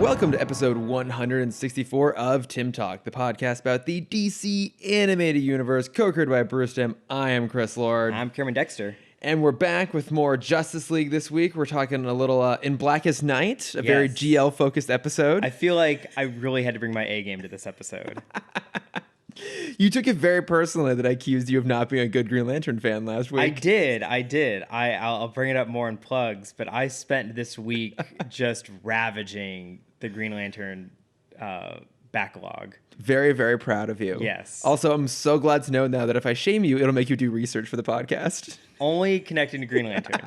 Welcome to episode 164 of Timm Talk, the podcast about the DC animated universe, co-created by Bruce Timm. I am Chris Lord. I'm Cameron Dexter. And we're back with more Justice League this week. We're talking a little in Blackest Night, a very GL-focused episode. I feel like I really had to bring my A game to this episode. You took it very personally that I accused you of not being a good Green Lantern fan last week. I did. I'll bring it up more in plugs, but I spent this week just ravaging the Green Lantern backlog. Very, very proud of you. Yes. Also, I'm so glad to know now that if I shame you, it'll make you do research for the podcast. Only connecting to Green Lantern.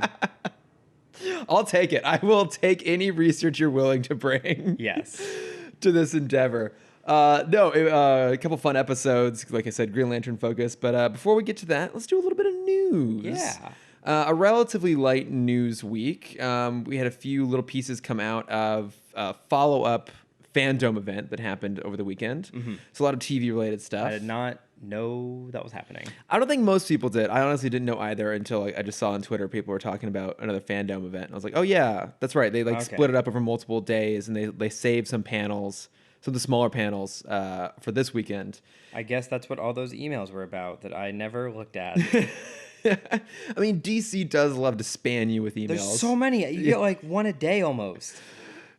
I'll take it. I will take any research you're willing to bring. Yes. To this endeavor. A couple fun episodes, like I said, Green Lantern focus. But before we get to that, let's do a little bit of news. Yeah. A relatively light news week. We had a few little pieces come out of a follow-up fandom event that happened over the weekend. Mm-hmm. So a lot of TV-related stuff. I did not know that was happening. I don't think most people did. I honestly didn't know either until I just saw on Twitter people were talking about another fandom event. And I was like, oh yeah, that's right. They split it up over multiple days and they saved some panels. Some of the smaller panels for this weekend. I guess that's what all those emails were about that I never looked at. I mean, DC does love to spam you with emails. There's so many. You get like one a day almost.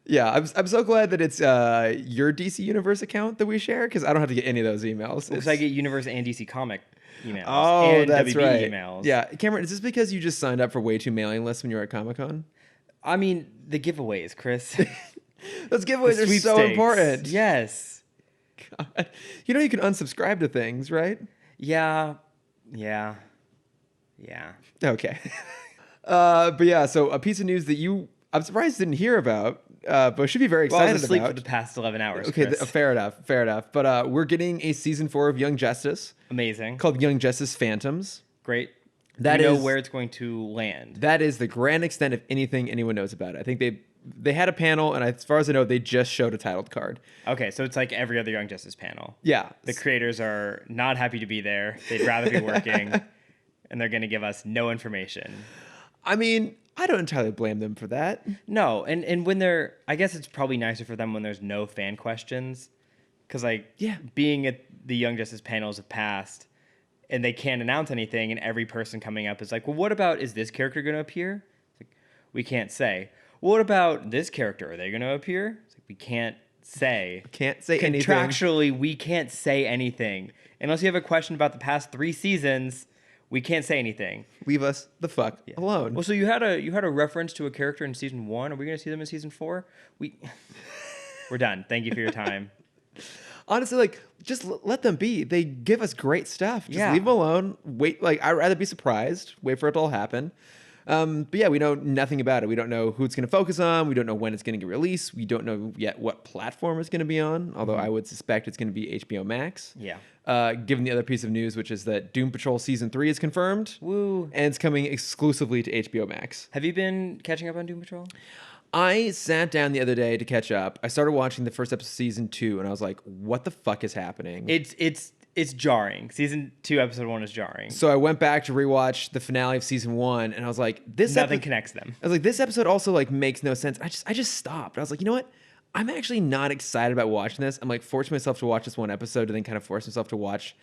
Yeah, I'm so glad that it's your DC Universe account that we share because I don't have to get any of those emails. Because I get Universe and DC Comic emails. Oh, and that's WB right. emails. Yeah, Cameron, is this because you just signed up for way too mailing lists when you were at Comic-Con? I mean, the giveaways, Chris. Those giveaways are so important. Yes. God. You know you can unsubscribe to things, right? Yeah. Okay. But yeah, so a piece of news that I'm surprised didn't hear about, but should be very excited about. I was asleep for the past 11 hours, Okay, Chris. Fair enough. But we're getting a season 4 of Young Justice. Amazing. Called Young Justice Phantoms. Great. Do you know where it's going to land? That is the grand extent of anything anyone knows about it. I think they had a panel, and as far as I know, they just showed a titled card. Okay, so it's like every other Young Justice panel. Yeah. The creators are not happy to be there. They'd rather be working, and they're going to give us no information. I mean, I don't entirely blame them for that. No, and when I guess it's probably nicer for them when there's no fan questions, because being at the Young Justice panels of past, and they can't announce anything, and every person coming up is like, well, what about, is this character going to appear? It's like, we can't say. What about this character? Are they going to appear? It's like, we can't say. Can't say anything. Contractually, we can't say anything. Unless you have a question about the past 3 seasons, we can't say anything. Leave us the fuck alone. Well, so you had a reference to a character in season 1. Are we going to see them in season 4? We're done. Thank you for your time. Honestly, just let them be. They give us great stuff. Just leave them alone. Wait, I'd rather be surprised. Wait for it to all happen. But yeah, we know nothing about it. We don't know who it's going to focus on. We don't know when it's going to get released. We don't know yet what platform it's going to be on, although I would suspect it's going to be HBO Max. Yeah. Given the other piece of news, which is that Doom Patrol Season 3 is confirmed. Woo. And it's coming exclusively to HBO Max. Have you been catching up on Doom Patrol? I sat down the other day to catch up. I started watching the first episode of Season 2, and I was like, what the fuck is happening? It's jarring. Season 2, episode 1 is jarring. So I went back to rewatch the finale of Season 1, and I was like, nothing connects them. I was like, this episode also makes no sense. I just stopped. I was like, you know what? I'm actually not excited about watching this. I'm forcing myself to watch this one episode and then kind of force myself to watch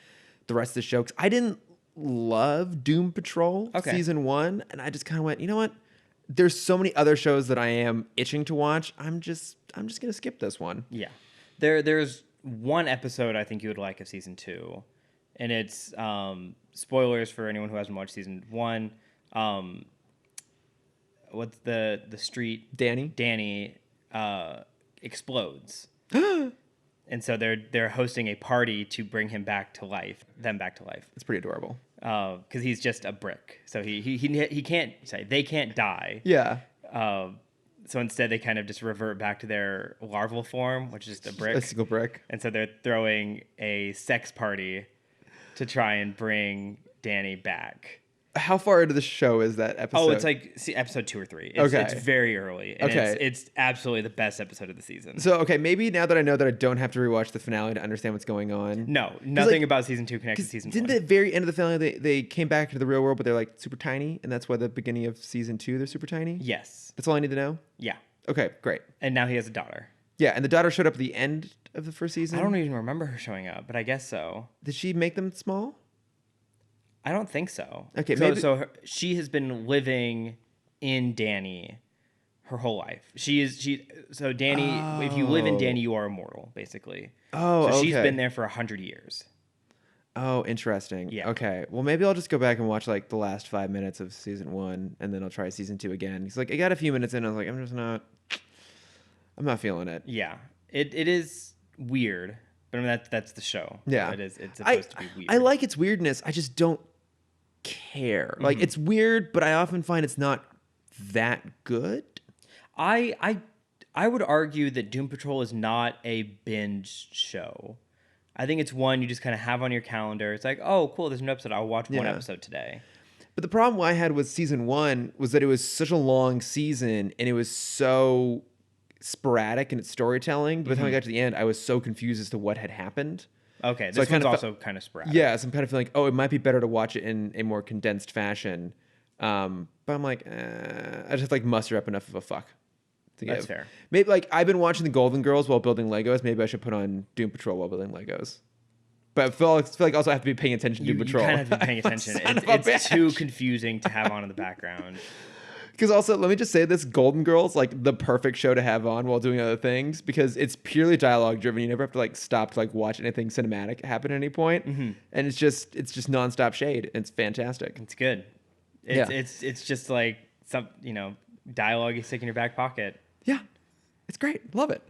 the rest of the show. 'Cause I didn't love Doom Patrol Season 1, and I just kind of went, you know what? There's so many other shows that I am itching to watch. I'm just gonna skip this one. Yeah, there's one episode I think you would like of season 2, and it's spoilers for anyone who hasn't watched season 1. What's the street? Danny explodes, and so they're hosting a party to bring him back to life. It's pretty adorable. Because he's just a brick, so he can't say they can't die. Yeah. So instead, they kind of just revert back to their larval form, which is just a brick. A single brick. And so they're throwing a sex party to try and bring Danny back. How far into the show is that episode? Oh, it's episode 2 or 3. It's very early. And okay. It's absolutely the best episode of the season. So, maybe now that I know that I don't have to rewatch the finale to understand what's going on. No, nothing about season 2 connects to season 1. Didn't the very end of the finale, they came back into the real world, but they're super tiny, and that's why the beginning of season 2, they're super tiny? Yes. That's all I need to know? Yeah. Okay, great. And now he has a daughter. Yeah, and the daughter showed up at the end of the first season. I don't even remember her showing up, but I guess so. Did she make them small? I don't think so. Okay, so, maybe. So she has been living in Danny her whole life. So Danny, if you live in Danny, you are immortal, basically. Oh, so okay. she's been there for 100 years. Oh, interesting. Yeah. Okay. Well, maybe I'll just go back and watch like the last 5 minutes of season 1, and then I'll try season 2 again. He's like, I got a few minutes in. I was like, I'm not feeling it. Yeah, it is weird, but I mean that's the show. Yeah, it is. It's supposed to be weird. I like its weirdness. I just don't care. Like it's weird, but I often find it's not that good. I would argue that Doom Patrol is not a binge show. I think it's one you just kind of have on your calendar. It's like, oh, cool, there's an episode. I'll watch one episode today. But the problem I had with season 1 was that it was such a long season and it was so sporadic in its storytelling. By the time I got to the end, I was so confused as to what had happened. Okay, So this one's also kind of sporadic. Yeah, so I'm kind of feeling like, oh, it might be better to watch it in a more condensed fashion. But I'm like, I just like muster up enough of a fuck. That's fair. Maybe like I've been watching the Golden Girls while building Legos. Maybe I should put on Doom Patrol while building Legos. But I feel like also I have to be paying attention to Doom Patrol. You kind of have to be paying attention. It's too confusing to have on in the background. Because also, let me just say this, Golden Girls, like the perfect show to have on while doing other things because it's purely dialogue driven. You never have to like stop to like watch anything cinematic happen at any point. And it's just nonstop shade. It's fantastic. It's good. It's just like some, dialogue you stick in your back pocket. Yeah, it's great. Love it.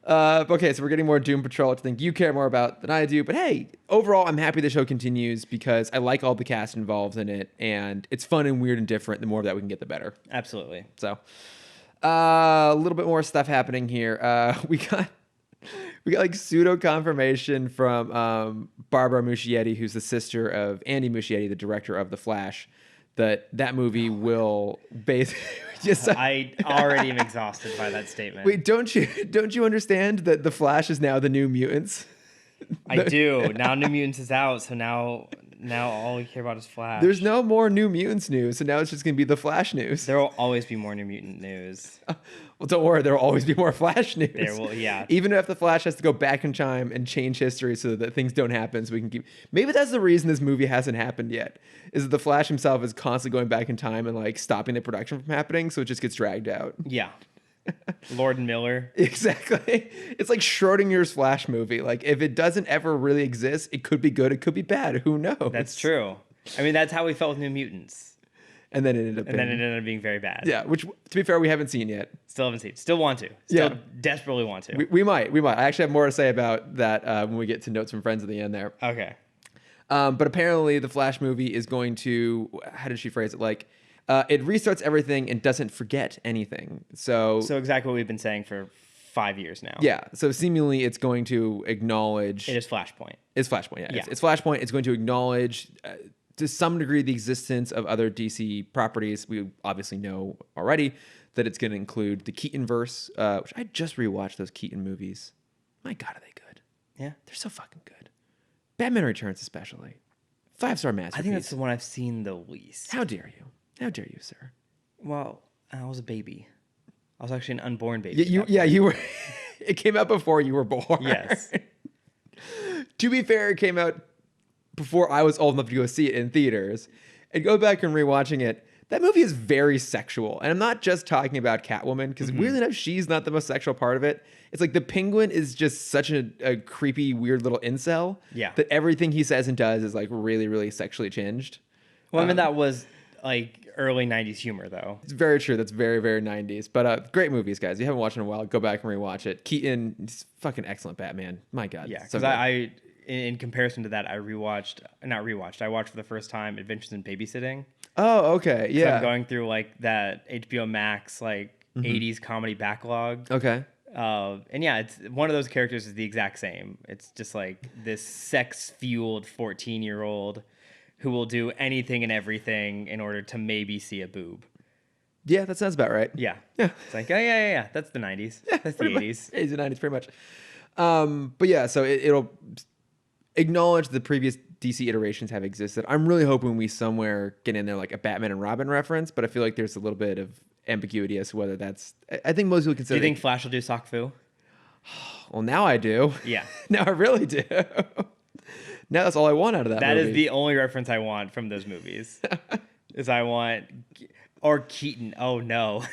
Okay, so we're getting more Doom Patrol, which I think you care more about than I do. But hey, overall, I'm happy the show continues because I like all the cast involved in it, and it's fun and weird and different. The more of that we can get, the better. Absolutely. So, a little bit more stuff happening here. We got like pseudo confirmation from Barbara Muschietti, who's the sister of Andy Muschietti, the director of The Flash, that movie will basically just. I already am exhausted by that statement. Wait, don't you understand that The Flash is now the New Mutants? I do. Now New Mutants is out, so now all we care about is Flash. There's no more New Mutants news, so now it's just gonna be The Flash news. There will always be more New Mutant news. Well, don't worry, there will always be more Flash news. There will, yeah. Even if the Flash has to go back in time and change history so that things don't happen, so we can keep. Maybe that's the reason this movie hasn't happened yet. Is that the Flash himself is constantly going back in time and like stopping the production from happening, so it just gets dragged out. Yeah. Lord and Miller. Exactly. It's like Schrodinger's Flash movie. Like if it doesn't ever really exist, it could be good, it could be bad. Who knows? That's true. I mean, that's how we felt with New Mutants. And then it ended up being very bad. Yeah, which to be fair, we haven't seen yet. Still haven't seen. Still want to. Still desperately want to. We might. I actually have more to say about that when we get to notes from friends at the end there. Okay. But apparently the Flash movie is going to, how did she phrase it? Like, it restarts everything and doesn't forget anything. So exactly what we've been saying for 5 years now. Yeah. So seemingly it's going to acknowledge. It is Flashpoint. It's Flashpoint, yeah. It's Flashpoint. It's going to acknowledge to some degree the existence of other DC properties. We obviously know already that it's going to include the Keaton-verse, which I just rewatched those Keaton movies. My God, are they good? Yeah. They're so fucking good. Batman Returns especially. 5-star masterpiece. I think that's the one I've seen the least. How dare you? How dare you, sir? Well, I was a baby. I was actually an unborn baby. You were. It came out before you were born. Yes. To be fair, it came out before I was old enough to go see it in theaters. And go back and rewatching it, that movie is very sexual. And I'm not just talking about Catwoman, because weirdly enough, she's not the most sexual part of it. It's like the Penguin is just such a creepy, weird little incel. Yeah. That everything he says and does is like really, really sexually tinged. Well, I mean, that was like early 90s humor, though. It's very true. That's very, very 90s. But great movies, guys. If you haven't watched it in a while, go back and rewatch it. Keaton, he's fucking excellent Batman. My God. Yeah, because I in comparison to that, I watched for the first time Adventures in Babysitting. Oh, okay. Yeah. So I'm going through like that HBO Max, like 80s comedy backlog. Okay. And yeah, it's one of those characters is the exact same. It's just like this sex-fueled 14-year-old who will do anything and everything in order to maybe see a boob. Yeah, that sounds about right. Yeah. Yeah. It's like, oh, yeah. That's the 90s. Yeah, that's the 80s. 80s and 90s, pretty much. But yeah, so it'll acknowledge the previous DC iterations have existed. I'm really hoping we somewhere get in there like a Batman and Robin reference, but I feel like there's a little bit of ambiguity as to whether that's... I think most people consider... Do you think Flash will do Sock Fu? Well, now I do. Yeah. Now I really do. Now that's all I want out of that That movie. is the only reference I want from those movies. Is I want, or Keaton. Oh no.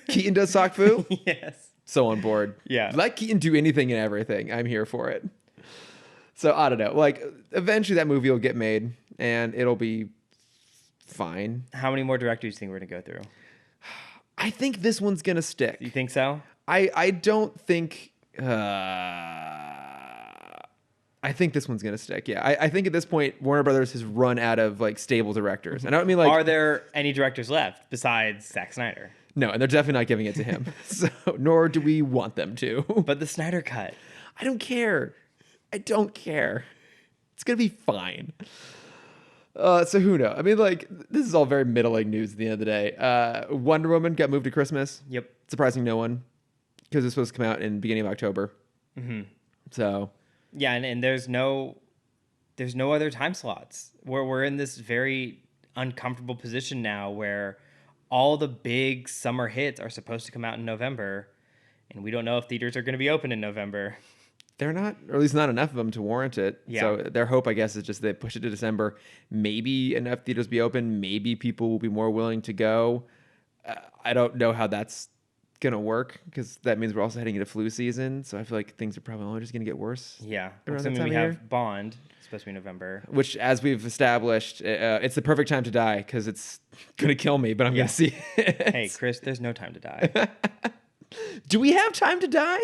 Keaton does sock fu? Yes. So on board. Yeah. Let Keaton do anything and everything. I'm here for it. So I don't know. Like, eventually that movie will get made and it'll be fine. How many more directors do you think we're gonna go through? I think this one's gonna stick. You think so? I don't think. I think this one's gonna stick. Yeah, I think at this point Warner Brothers has run out of like stable directors. And I don't mean like. Are there any directors left besides Zack Snyder? No, and they're definitely not giving it to him. So nor do we want them to. But the Snyder Cut. I don't care. I don't care. It's gonna be fine. So who knows? I mean, like, this is all very middling news at the end of the day. Wonder Woman got moved to Christmas. Yep. Surprising no one, because it's supposed to come out in the beginning of October. Mm-hmm. So Yeah, and there's no other time slots. We're in this very uncomfortable position now where all the big summer hits are supposed to come out in November, and we don't know if theaters are going to be open in November. they're not, or at least not enough of them to warrant it. Yeah. So their hope, I guess, is just they push it to December. Maybe enough theaters be open. Maybe people will be more willing to go. I don't know how that's gonna work, because that means we're also heading into flu season. So I feel like things are probably only just gonna get worse. Yeah, Around that assuming time we of have year. Bond, it's supposed to be November. Which, as we've established, it's the perfect time to die, because it's gonna kill me, but I'm Yeah. gonna see it. Hey, Chris, there's no time to die. Do we have time to die?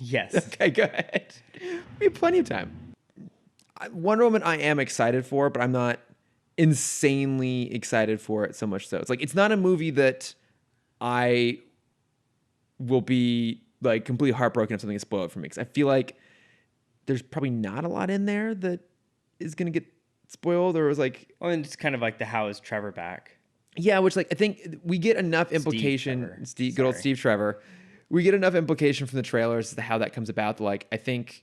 Yes. Okay, go ahead. We have plenty of time. Wonder Woman, I am excited for, but I'm not insanely excited for it so much so. It's like, it's not a movie that I will be like completely heartbroken if something is spoiled for me, because I feel like there's probably not a lot in there that is going to get spoiled, or was like, Well, and it's kind of like the how is Trevor back? yeah, which like I think we get enough implication. Trevor. Good old Sorry. Steve Trevor. We get enough implication from the trailers as to how that comes about. Like, I think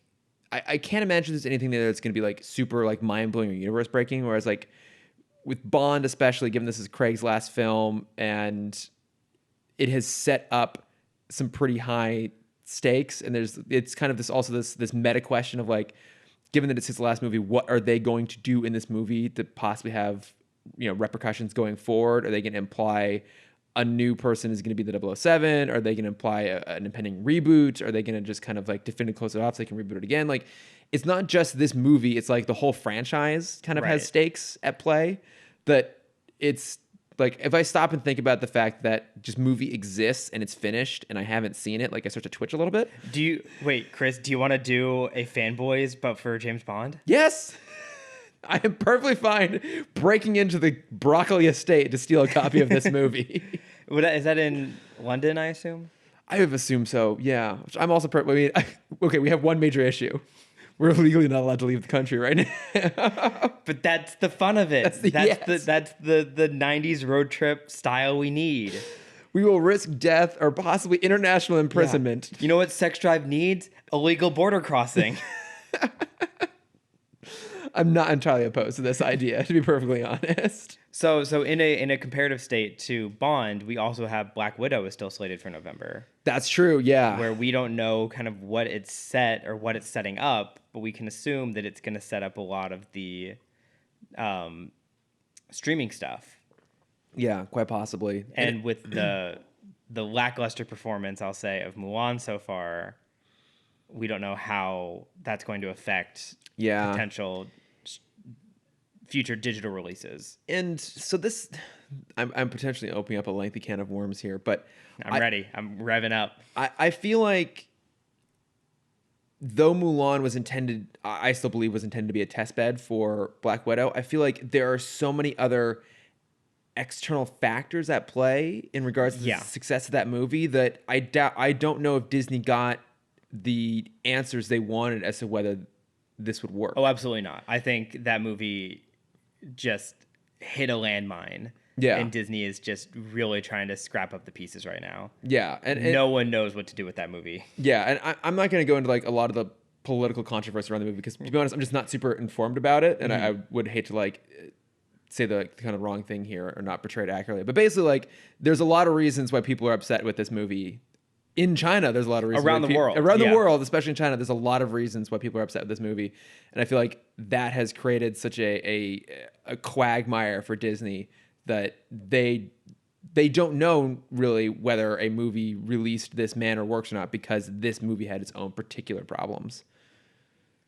I can't imagine there's anything there that's going to be like super like mind blowing or universe breaking. Whereas like with Bond, especially given this is Craig's last film and it has set up some pretty high stakes, and it's kind of this meta question of like, given that it's his last movie, what are they going to do in this movie to possibly have, you know, repercussions going forward? Are they going to imply a new person is going to be the 007? Are they going to imply an impending reboot? Are they going to just kind of like definitively close it off so they can reboot it again? Like, it's not just this movie. It's like the whole franchise kind of has Right. stakes at play. That it's like, if I stop and think about the fact that just movie exists and it's finished and I haven't seen it, like I start to twitch a little bit. Wait, Chris, do you want to do a Fanboys but for James Bond? Yes. I am perfectly fine breaking into the Broccoli estate to steal a copy of this movie. Is that in London, I assume? I have assumed so, yeah. I'm also, okay, we have one major issue. We're legally not allowed to leave the country right now. But that's the fun of it. That's the 90s road trip style we need. We will risk death or possibly international imprisonment. You know what Sex Drive needs? Illegal border crossing. I'm not entirely opposed to this idea, to be perfectly honest. So in a comparative state to Bond, we also have Black Widow is still slated for November, That's true, yeah. where we don't know kind of what it's set or what it's setting up, but we can assume that it's going to set up a lot of the streaming stuff. Yeah, quite possibly. And with the lackluster performance, I'll say, of Mulan so far, we don't know how that's going to affect potential future digital releases. And so this, I'm potentially opening up a lengthy can of worms here, but I'm ready. I'm revving up. I feel like though Mulan was intended, I still believe was intended to be a test bed for Black Widow, I feel like there are so many other external factors at play in regards to the success of that movie that I don't know if Disney got the answers they wanted as to whether this would work. Oh, absolutely not. I think that movie just hit a landmine. Yeah. And Disney is just really trying to scrap up the pieces right now. Yeah. And no one knows what to do with that movie. Yeah. And I'm not going to go into like a lot of the political controversy around the movie because, to be honest, I'm just not super informed about it. And I would hate to like say the kind of wrong thing here or not portray it accurately. But basically, like, there's a lot of reasons why people are upset with this movie in China, there's a lot of reasons Around the world. Around the Yeah. world, especially in China, there's a lot of reasons why people are upset with this movie, and I feel like that has created such a quagmire for Disney that they don't know really whether a movie released this manner works or not because this movie had its own particular problems.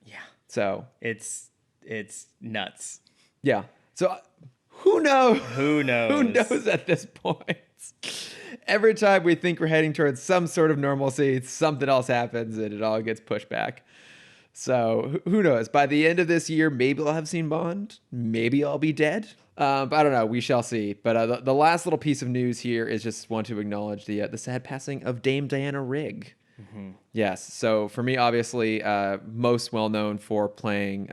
Yeah. So It's nuts. yeah. So who knows? Who knows? Who knows at this point? Every time we think we're heading towards some sort of normalcy, something else happens and it all gets pushed back. So who knows? By the end of this year, maybe I'll have seen Bond. Maybe I'll be dead. But I don't know. We shall see. But the last little piece of news here is just want to acknowledge the sad passing of Dame Diana Rigg. Mm-hmm. Yes. So for me, obviously, most well known for playing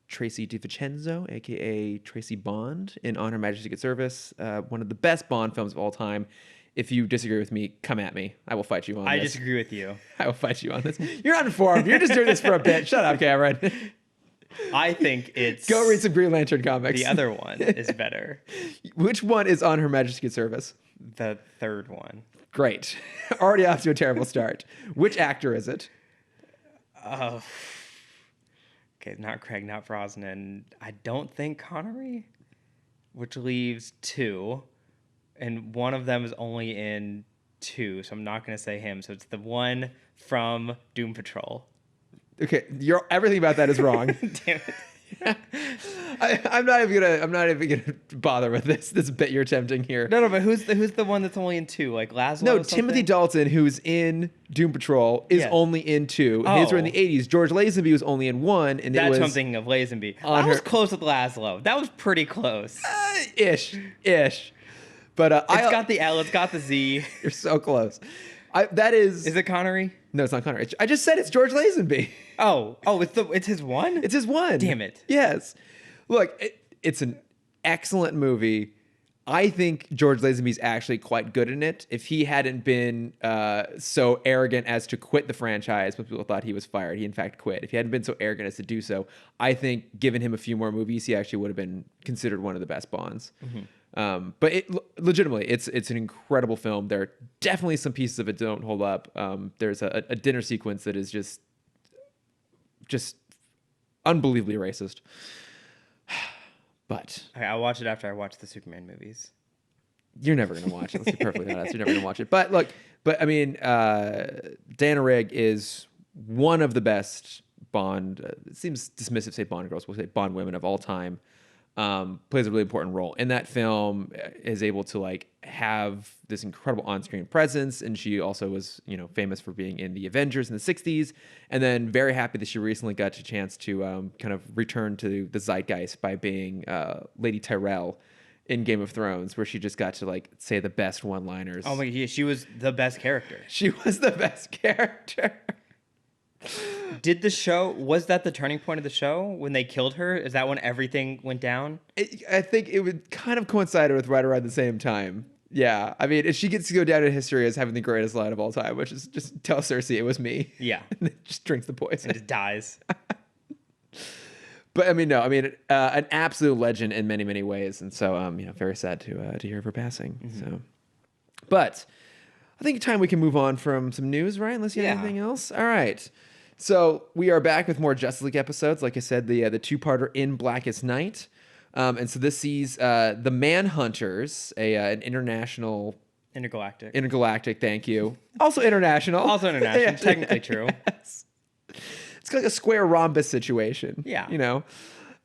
Tracy DiVincenzo, aka Tracy Bond, in On Her Majesty's Secret Service, one of the best Bond films of all time. If you disagree with me, come at me. I will fight you on this. I disagree with you. I will fight you on this. You're not informed. You're just doing this for a bit. Shut up, Cameron. I think it's... Go read some Green Lantern comics. The other one is better. Which one is On Her Majesty's Secret Service? The third one. Great. Already off to a terrible start. Which actor is it? Oh. Okay, not Craig, not Brosnan. I don't think Connery, which leaves two. And one of them is only in 2, so I'm not going to say him. So it's the one from Doom Patrol. Okay, everything about that is wrong. Damn it. I'm not even gonna bother with this bit you're attempting here. No, but who's the one that's only in 2? Like Laszlo? No, or something? Timothy Dalton, who's in Doom Patrol, is Yes. only in 2. His were in Oh. the 80s. George Lazenby was only in 1, and That's it was something of Lazenby. on That was her- close with Laszlo. That was pretty close. ish. But It's got the L. It's got the Z. you're so close. That is. Is it Connery? No, it's not Connery. I just said it's George Lazenby. Oh, it's his one. It's his one. Damn it. Yes. Look, it's an excellent movie. I think George Lazenby's actually quite good in it. If he hadn't been so arrogant as to quit the franchise when people thought he was fired, he in fact quit. If he hadn't been so arrogant as to do so, I think given him a few more movies, he actually would have been considered one of the best Bonds. Mm-hmm. But legitimately, it's an incredible film. There are definitely some pieces of it that don't hold up. There's a dinner sequence that is just unbelievably racist. But Okay, I'll watch it after I watch the Superman movies. you're never going to watch it. Let's be perfectly honest. You're never going to watch it. But look, I mean, Diana Rigg is one of the best Bond. It seems dismissive to say Bond girls. We'll say Bond women of all time. Plays a really important role in that film. Is able to like have this incredible on-screen presence, and she also was famous for being in the Avengers in the '60s, and then very happy that she recently got a chance to kind of return to the zeitgeist by being Lady Tyrell in Game of Thrones, where she just got to like say the best one-liners. Oh my god, she was the best character. She was the best character. Was that the turning point of the show when they killed her? Is that when everything went down? I think it would kind of coincide with right around the same time. Yeah. I mean, she gets to go down in history as having the greatest line of all time, which is just tell Cersei it was me. Yeah. And then just drinks the poison. And just dies. But I mean, no, I mean, an absolute legend in many, many ways. And so, very sad to hear of her passing. Mm-hmm. So, but I think it's time we can move on from some news, right? Unless you have anything else. All right. So we are back with more Justice League episodes. Like I said, the two-parter in Blackest Night. And so this sees the Manhunters, an intergalactic, thank you. Also international. Yeah, technically true. Yes. It's like a square rhombus situation. Yeah.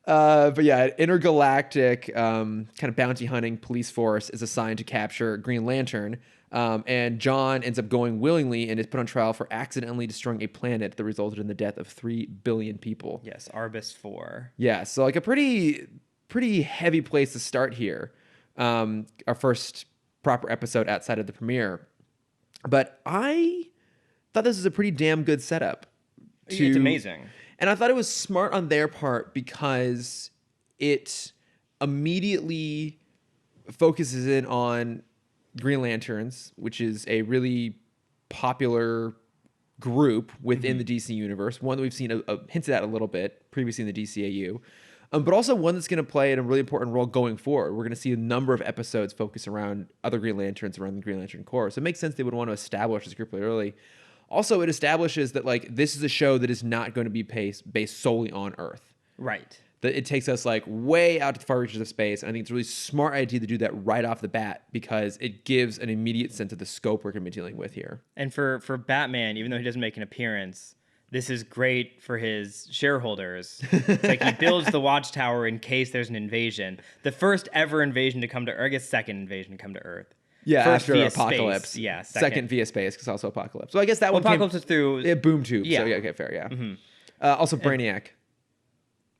But yeah, an intergalactic kind of bounty hunting police force is assigned to capture Green Lantern. And John ends up going willingly and is put on trial for accidentally destroying a planet that resulted in the death of 3 billion people. Yes, Arbus 4. Yeah, so like a pretty heavy place to start here. Our first proper episode outside of the premiere. But I thought this was a pretty damn good setup. It's amazing. And I thought it was smart on their part because it immediately focuses in on Green Lanterns, which is a really popular group within the DC universe, one that we've seen hinted at a little bit previously in the DCAU. but also one that's going to play a really important role going forward. We're going to see a number of episodes focus around other Green Lanterns around the Green Lantern Corps. So it makes sense they would want to establish this group really early. Also, it establishes that like this is a show that is not going to be based solely on Earth. Right. That it takes us like way out to the far reaches of space. And I think it's a really smart idea to do that right off the bat because it gives an immediate sense of the scope we're going to be dealing with here. And for Batman, even though he doesn't make an appearance, this is great for his shareholders. It's like he builds the watchtower in case there's an invasion. The first ever invasion to come to Earth, I guess second invasion to come to Earth. Yeah, First after via Apocalypse. Space. Yeah, second via space because also Apocalypse. So I guess that one Apocalypse is through. Yeah, Boom Tube. Yeah. So yeah, okay, fair. Yeah. Also Brainiac.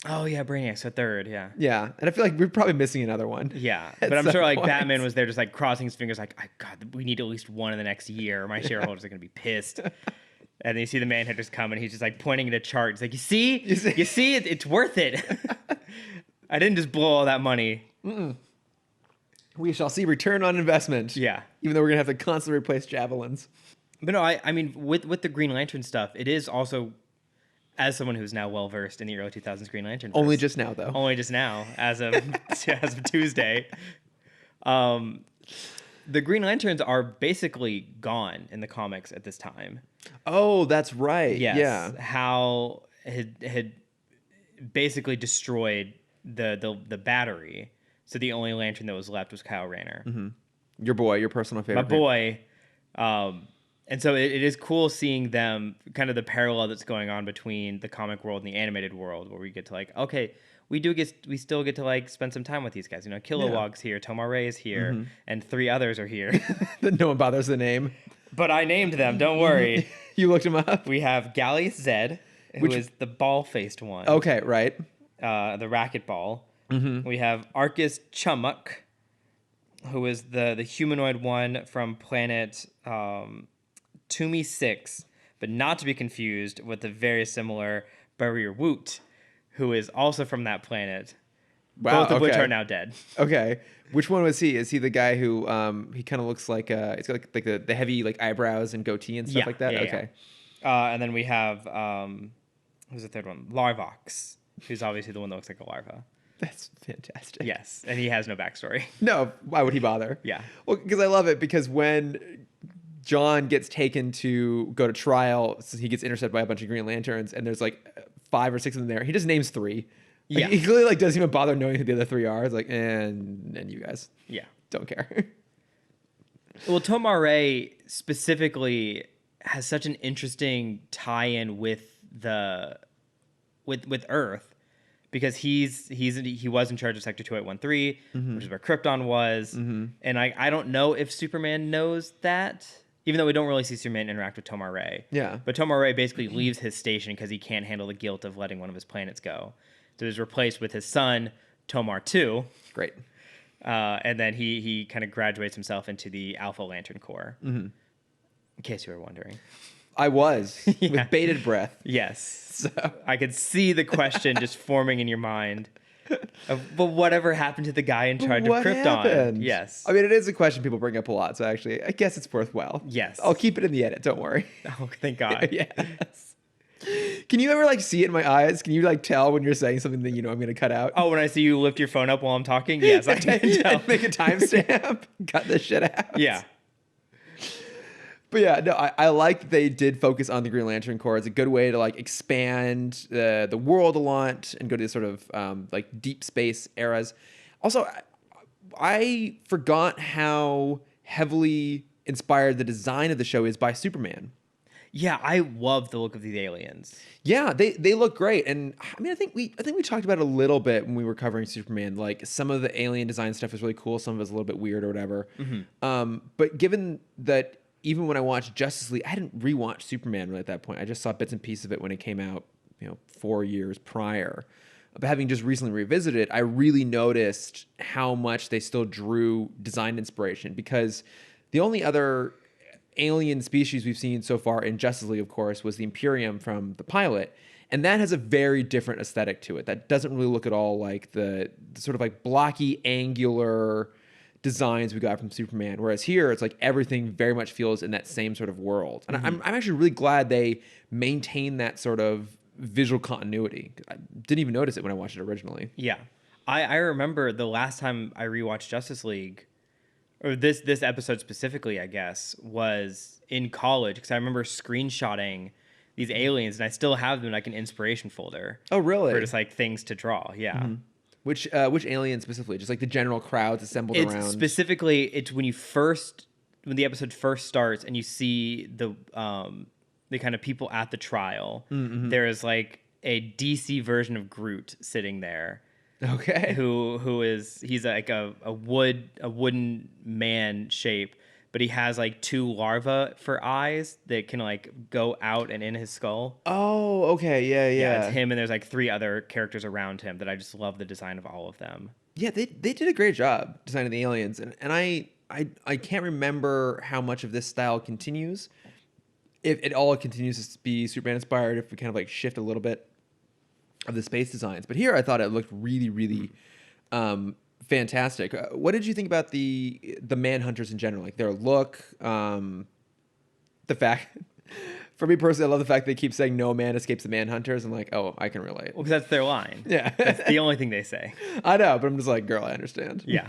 Oh yeah, Brainiac's a third. Yeah. Yeah, and I feel like we're probably missing another one. Yeah, at but I'm some sure like point. Batman was there just like crossing his fingers like, God, we need at least one in the next year. My shareholders are going to be pissed. And then you see the Manhunters come and he's just like pointing at a chart. He's like, you see, it's worth it. I didn't just blow all that money. We shall see return on investment. Yeah. Even though we're going to have to constantly replace javelins. But no, I mean, with the Green Lantern stuff, it is also, as someone who's now well versed in the early 2000s Green Lantern. Only just now, though. Only just now, as of as of Tuesday. The Green Lanterns are basically gone in the comics at this time. Oh, that's right. Yes. Yeah. Hal had basically destroyed the battery. So the only lantern that was left was Kyle Rayner. Your boy, your personal favorite. My boy. And so it is cool seeing them, kind of the parallel that's going on between the comic world and the animated world, where we get to like, okay, we still get to like spend some time with these guys. You know, Kilowog's here, Tomar Ray is here, and 3 others are here. No one bothers the name. But I named them, don't worry. You looked him up? We have Gallius Zed, who is the ball-faced one. Okay, right. The racquetball. We have Arcus Chumuk, who is the humanoid one from planet Toomey 6, but not to be confused with the very similar Barrier Woot, who is also from that planet. Wow, Both of which are now dead. Okay. Which one was he? Is he the guy who he kind of looks like he's got like the heavy like eyebrows and goatee and stuff like that? Okay. And then we have who's the third one? Larvox, who's obviously the one that looks like a larva. That's fantastic. Yes, and he has no backstory. No, why would he bother? Yeah. Well, because I love it because when John gets taken to go to trial, so he gets intercepted by a bunch of Green Lanterns, and there's like 5 or 6 of them there. He just names 3. Like, Yeah. he clearly like doesn't even bother knowing who the other 3 are. It's like, and you guys, Yeah. don't care. Well, Tomar Ray specifically has such an interesting tie-in with with Earth, because he was in charge of Sector 2813, which is where Krypton was, and I don't know if Superman knows that, even though we don't really see Superman interact with Tomar Ray. Yeah. But Tomar Ray basically leaves his station because he can't handle the guilt of letting one of his planets go, so he's replaced with his son Tomar 2. Great. And then he kind of graduates himself into the Alpha Lantern Corps. In case you were wondering. I was with bated breath. Yes. So I could see the question just forming in your mind. But whatever happened to the guy in charge of Krypton? happened? Yes. I mean, it is a question people bring up a lot, so actually, I guess it's worthwhile. Yes. I'll keep it in the edit. Don't worry. Oh, thank God. Yes. Can you ever like see it in my eyes? Can you like tell when you're saying something that you know I'm going to cut out? Oh, when I see you lift your phone up while I'm talking? Yes, I can tell. And make a timestamp. Cut this shit out. Yeah. But yeah, no, I like that they did focus on the Green Lantern Corps. It's a good way to like expand the world a lot and go to sort of like deep space eras. Also, I forgot how heavily inspired the design of the show is by Superman. Yeah, I love the look of the aliens. Yeah, they look great, and I mean, I think we talked about it a little bit when we were covering Superman. Like some of the alien design stuff is really cool, some of it's a little bit weird or whatever. But given that, even when I watched Justice League, I didn't rewatch Superman really at that point. I just saw bits and pieces of it when it came out, 4 years prior. But having just recently revisited it, I really noticed how much they still drew design inspiration, because the only other alien species we've seen so far in Justice League, of course, was the Imperium from the pilot. And that has a very different aesthetic to it. That doesn't really look at all like the sort of like blocky, angular designs we got from Superman. Whereas here, it's like everything very much feels in that same sort of world. And I'm actually really glad they maintain that sort of visual continuity. I didn't even notice it when I watched it originally. Yeah. I remember the last time I rewatched Justice League, or this episode specifically, I guess, was in college, because I remember screenshotting these aliens, and I still have them in like an inspiration folder. Oh, really? For just like things to draw. Yeah. Mm-hmm. Which alien specifically? Just like the general crowds assembled around. Specifically, it's when the episode first starts and you see the kind of people at the trial. Mm-hmm. There is like a DC version of Groot sitting there. Okay. He's like a wooden man shape, but he has like 2 larvae for eyes that can like go out and in his skull. Oh, okay. Yeah. It's him, and there's like 3 other characters around him that I just love the design of all of them. Yeah, they did a great job designing the aliens, and I can't remember how much of this style continues. If it all continues to be Superman inspired, if we kind of like shift a little bit of the space designs. But here I thought it looked really, really fantastic. What did you think about the Manhunters in general? Like their look, the fact... For me personally, I love the fact they keep saying no man escapes the Manhunters. I'm like, oh, I can relate. Well, because that's their line. Yeah. That's the only thing they say. I know, but I'm just like, girl, I understand. Yeah.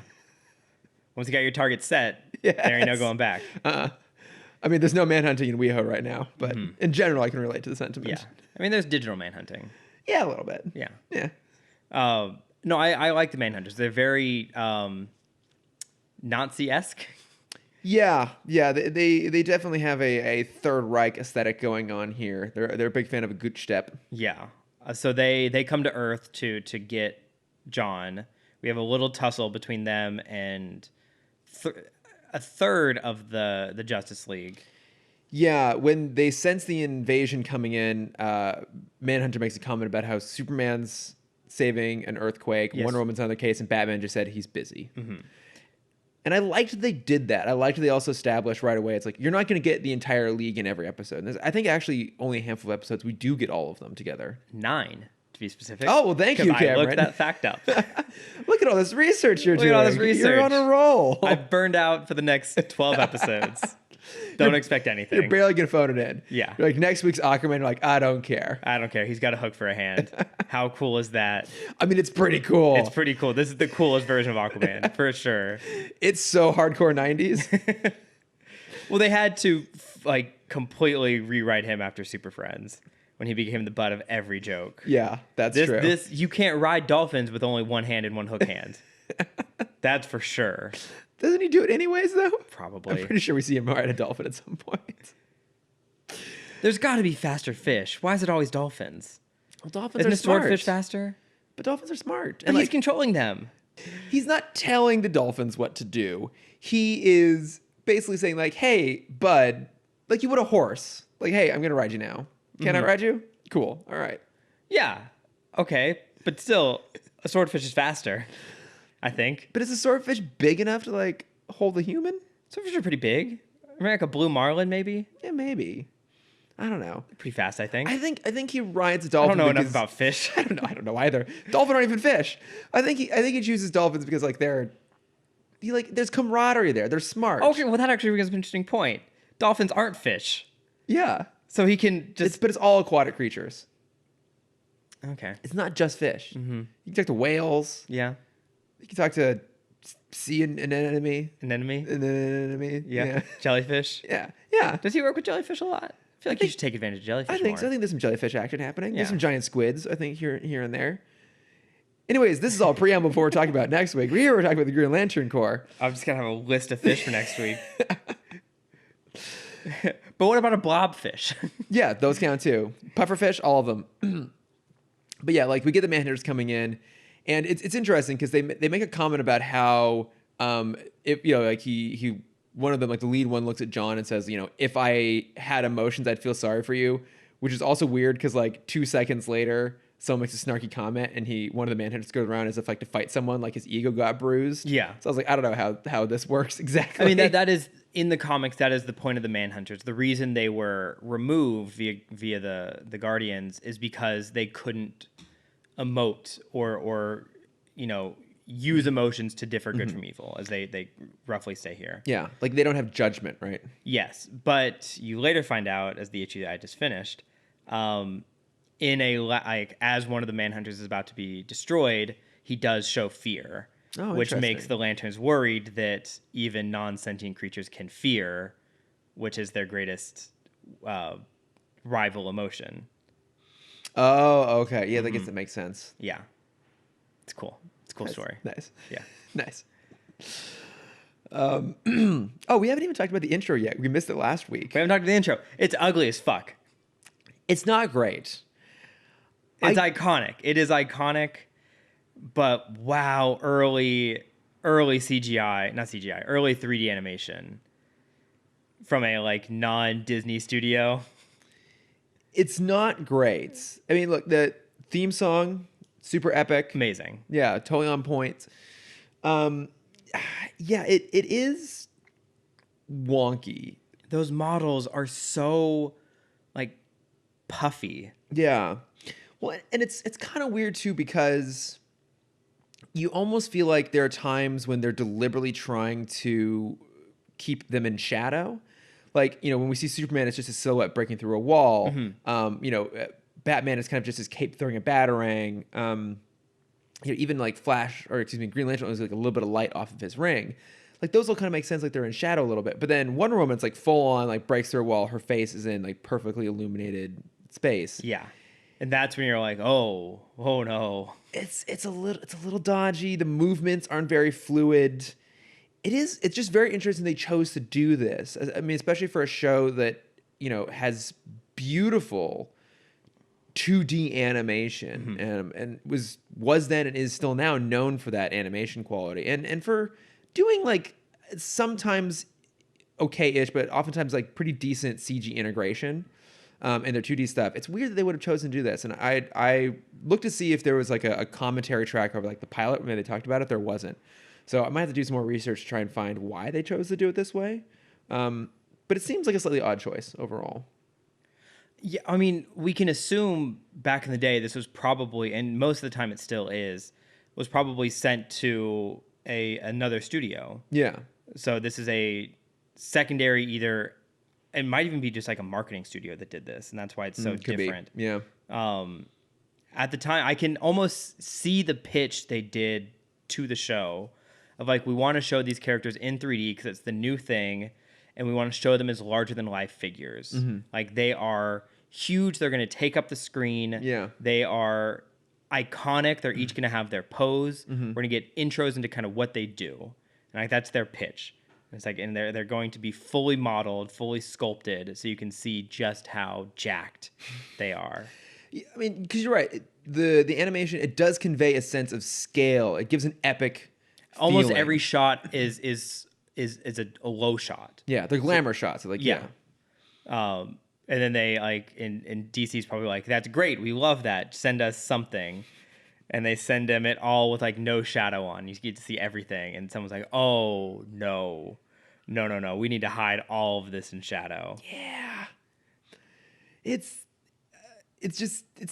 Once you got your target set, there ain't no going back. I mean, there's no manhunting in WeHo right now, but in general, I can relate to the sentiment. Yeah. I mean, there's digital manhunting. Yeah, a little bit. Yeah. Yeah. No, I like the Manhunters. They're very Nazi-esque. Yeah. They definitely have a Third Reich aesthetic going on here. They're a big fan of a good step. Yeah. So they come to Earth to get John. We have a little tussle between them and a third of the Justice League. Yeah, when they sense the invasion coming in, Manhunter makes a comment about how Superman's saving an earthquake, Yes. Wonder Woman's on their case, and Batman just said he's busy. Mm-hmm. And I liked that they did that. I liked that they also established right away, it's like, you're not going to get the entire league in every episode. And I think actually only a handful of episodes, we do get all of them together. 9, to be specific. Oh, well, thank you, Cameron. I looked that fact up. Look at all this research you're doing. Look at all this research. You're on a roll. I've burned out for the next 12 episodes. Don't expect anything. You're barely going to phone it in. Yeah. You're like, next week's Aquaman, you're like, I don't care. I don't care. He's got a hook for a hand. How cool is that? I mean, it's pretty cool. It's pretty cool. This is the coolest version of Aquaman, for sure. It's so hardcore 90s. Well, they had to like completely rewrite him after Super Friends when he became the butt of every joke. Yeah, that's true. You can't ride dolphins with only one hand and one hook hand. That's for sure. Doesn't he do it anyways, though? Probably. I'm pretty sure we see him ride a dolphin at some point. There's got to be faster fish. Why is it always dolphins? Well, dolphins Isn't are a smart. swordfish faster? But dolphins are smart. But And he's controlling them. he's not telling the dolphins what to do. He is basically saying, like, hey, bud, like you would a horse. Like, hey, I'm going to ride you now. Can I ride you? Cool. All right. Yeah. Okay. But still, a swordfish is faster, I think. But is a swordfish big enough to, like, hold a human? Swordfish are pretty big. I mean, like a blue marlin, maybe. Yeah, maybe. I don't know. Pretty fast, I think. I think he rides a I dolphin. don't know enough because- about fish. I don't know either. Dolphins aren't even fish. I think he chooses dolphins because like there's camaraderie there. They're smart. Okay, well that actually brings up an interesting point. Dolphins aren't fish, Yeah. so he can just. But it's all aquatic creatures. Okay. It's not just fish. Mm-hmm. You can talk to whales. Yeah. You can talk to sea anemone. Anemone. Anemone. Yeah. Jellyfish. Yeah. Yeah. Does he work with jellyfish a lot? I feel like you should take advantage of jellyfish I think so. I more. think there's some jellyfish action happening. Yeah. There's some giant squids, I think, here and there. Anyways, this is all preamble before we're talking about next week. We're talking about the Green Lantern Corps. I'm just gonna have a list of fish for next week. But what about a blobfish? Yeah, those count too. Pufferfish, all of them. But yeah, like we get the Manhunters coming in, and it's interesting because they make a comment about how if like he one of them, like the lead one, looks at John and says, if I had emotions, I'd feel sorry for you, which is also weird because like 2 seconds later, someone makes a snarky comment and one of the Manhunters goes around as if like to fight someone, like his ego got bruised. Yeah. So I was like, I don't know how this works exactly. I mean, that is in the comics. That is the point of the Manhunters. The reason they were removed via the Guardians is because they couldn't emote or use emotions to differ good from evil, as they roughly say here. Yeah, like they don't have judgment, right? Yes, but you later find out, as the issue that I just finished, like as one of the Manhunters is about to be destroyed, he does show fear, Oh, which makes interesting. the Lanterns worried that even non-sentient creatures can fear, which is their greatest uh, rival emotion. Oh, okay. Yeah, I guess that makes sense. Yeah, it's cool. It's a cool story. Nice. Yeah. Nice. Oh, we haven't even talked about the intro yet. We missed it last week. We haven't talked about the intro. It's ugly as fuck. It's not great. It's iconic. It is iconic, but wow, early CGI, not CGI, early 3D animation from a like non-Disney studio. It's not great. I mean, look, the theme song, super epic. Amazing. Yeah, totally on point. Yeah, it is wonky. Those models are so like puffy. Yeah. Well, and it's kind of weird too because you almost feel like there are times when they're deliberately trying to keep them in shadow. Like, when we see Superman, it's just a silhouette breaking through a wall. Batman is kind of just his cape throwing a batarang. Even like Green Lantern was like a little bit of light off of his ring. Like those will kind of make sense, like they're in shadow a little bit. But then Wonder Woman's like full on, like breaks through a wall. Her face is in like perfectly illuminated space. Yeah. And that's when you're like, oh no. It's a little dodgy. The movements aren't very fluid. It's just very interesting they chose to do this. I mean, especially for a show that, has beautiful 2D animation and was then and is still now known for that animation quality. And for doing like sometimes okay-ish, but oftentimes like pretty decent CG integration. And their 2D stuff. It's weird that they would have chosen to do this. And I looked to see if there was like a commentary track over like the pilot when they talked about it. There wasn't. So I might have to do some more research to try and find why they chose to do it this way. But it seems like a slightly odd choice overall. Yeah, I mean, we can assume back in the day this was probably, and most of the time it still is, was probably sent to another studio. Yeah. So this is a secondary either. It might even be just like a marketing studio that did this, and that's why it's so different. Be. Yeah. At the time, I can almost see the pitch they did to the show of like, we want to show these characters in 3D because it's the new thing, and we want to show them as larger than life figures. Like they are huge. They're going to take up the screen. Yeah. They are iconic. They're each going to have their pose. We're going to get intros into kind of what they do, and like that's their pitch. It's like, and they're going to be fully modeled, fully sculpted, so you can see just how jacked they are. Yeah, I mean, because you're right. The animation, it does convey a sense of scale. It gives an epic Almost feeling. every shot is a low shot. Yeah, they're glamour shots. So like, yeah. And then they like in DC's probably like, that's great. We love that. Send us something. And they send them it all with like no shadow on. You get to see everything. And someone's like, oh no. We need to hide all of this in shadow. Yeah. It's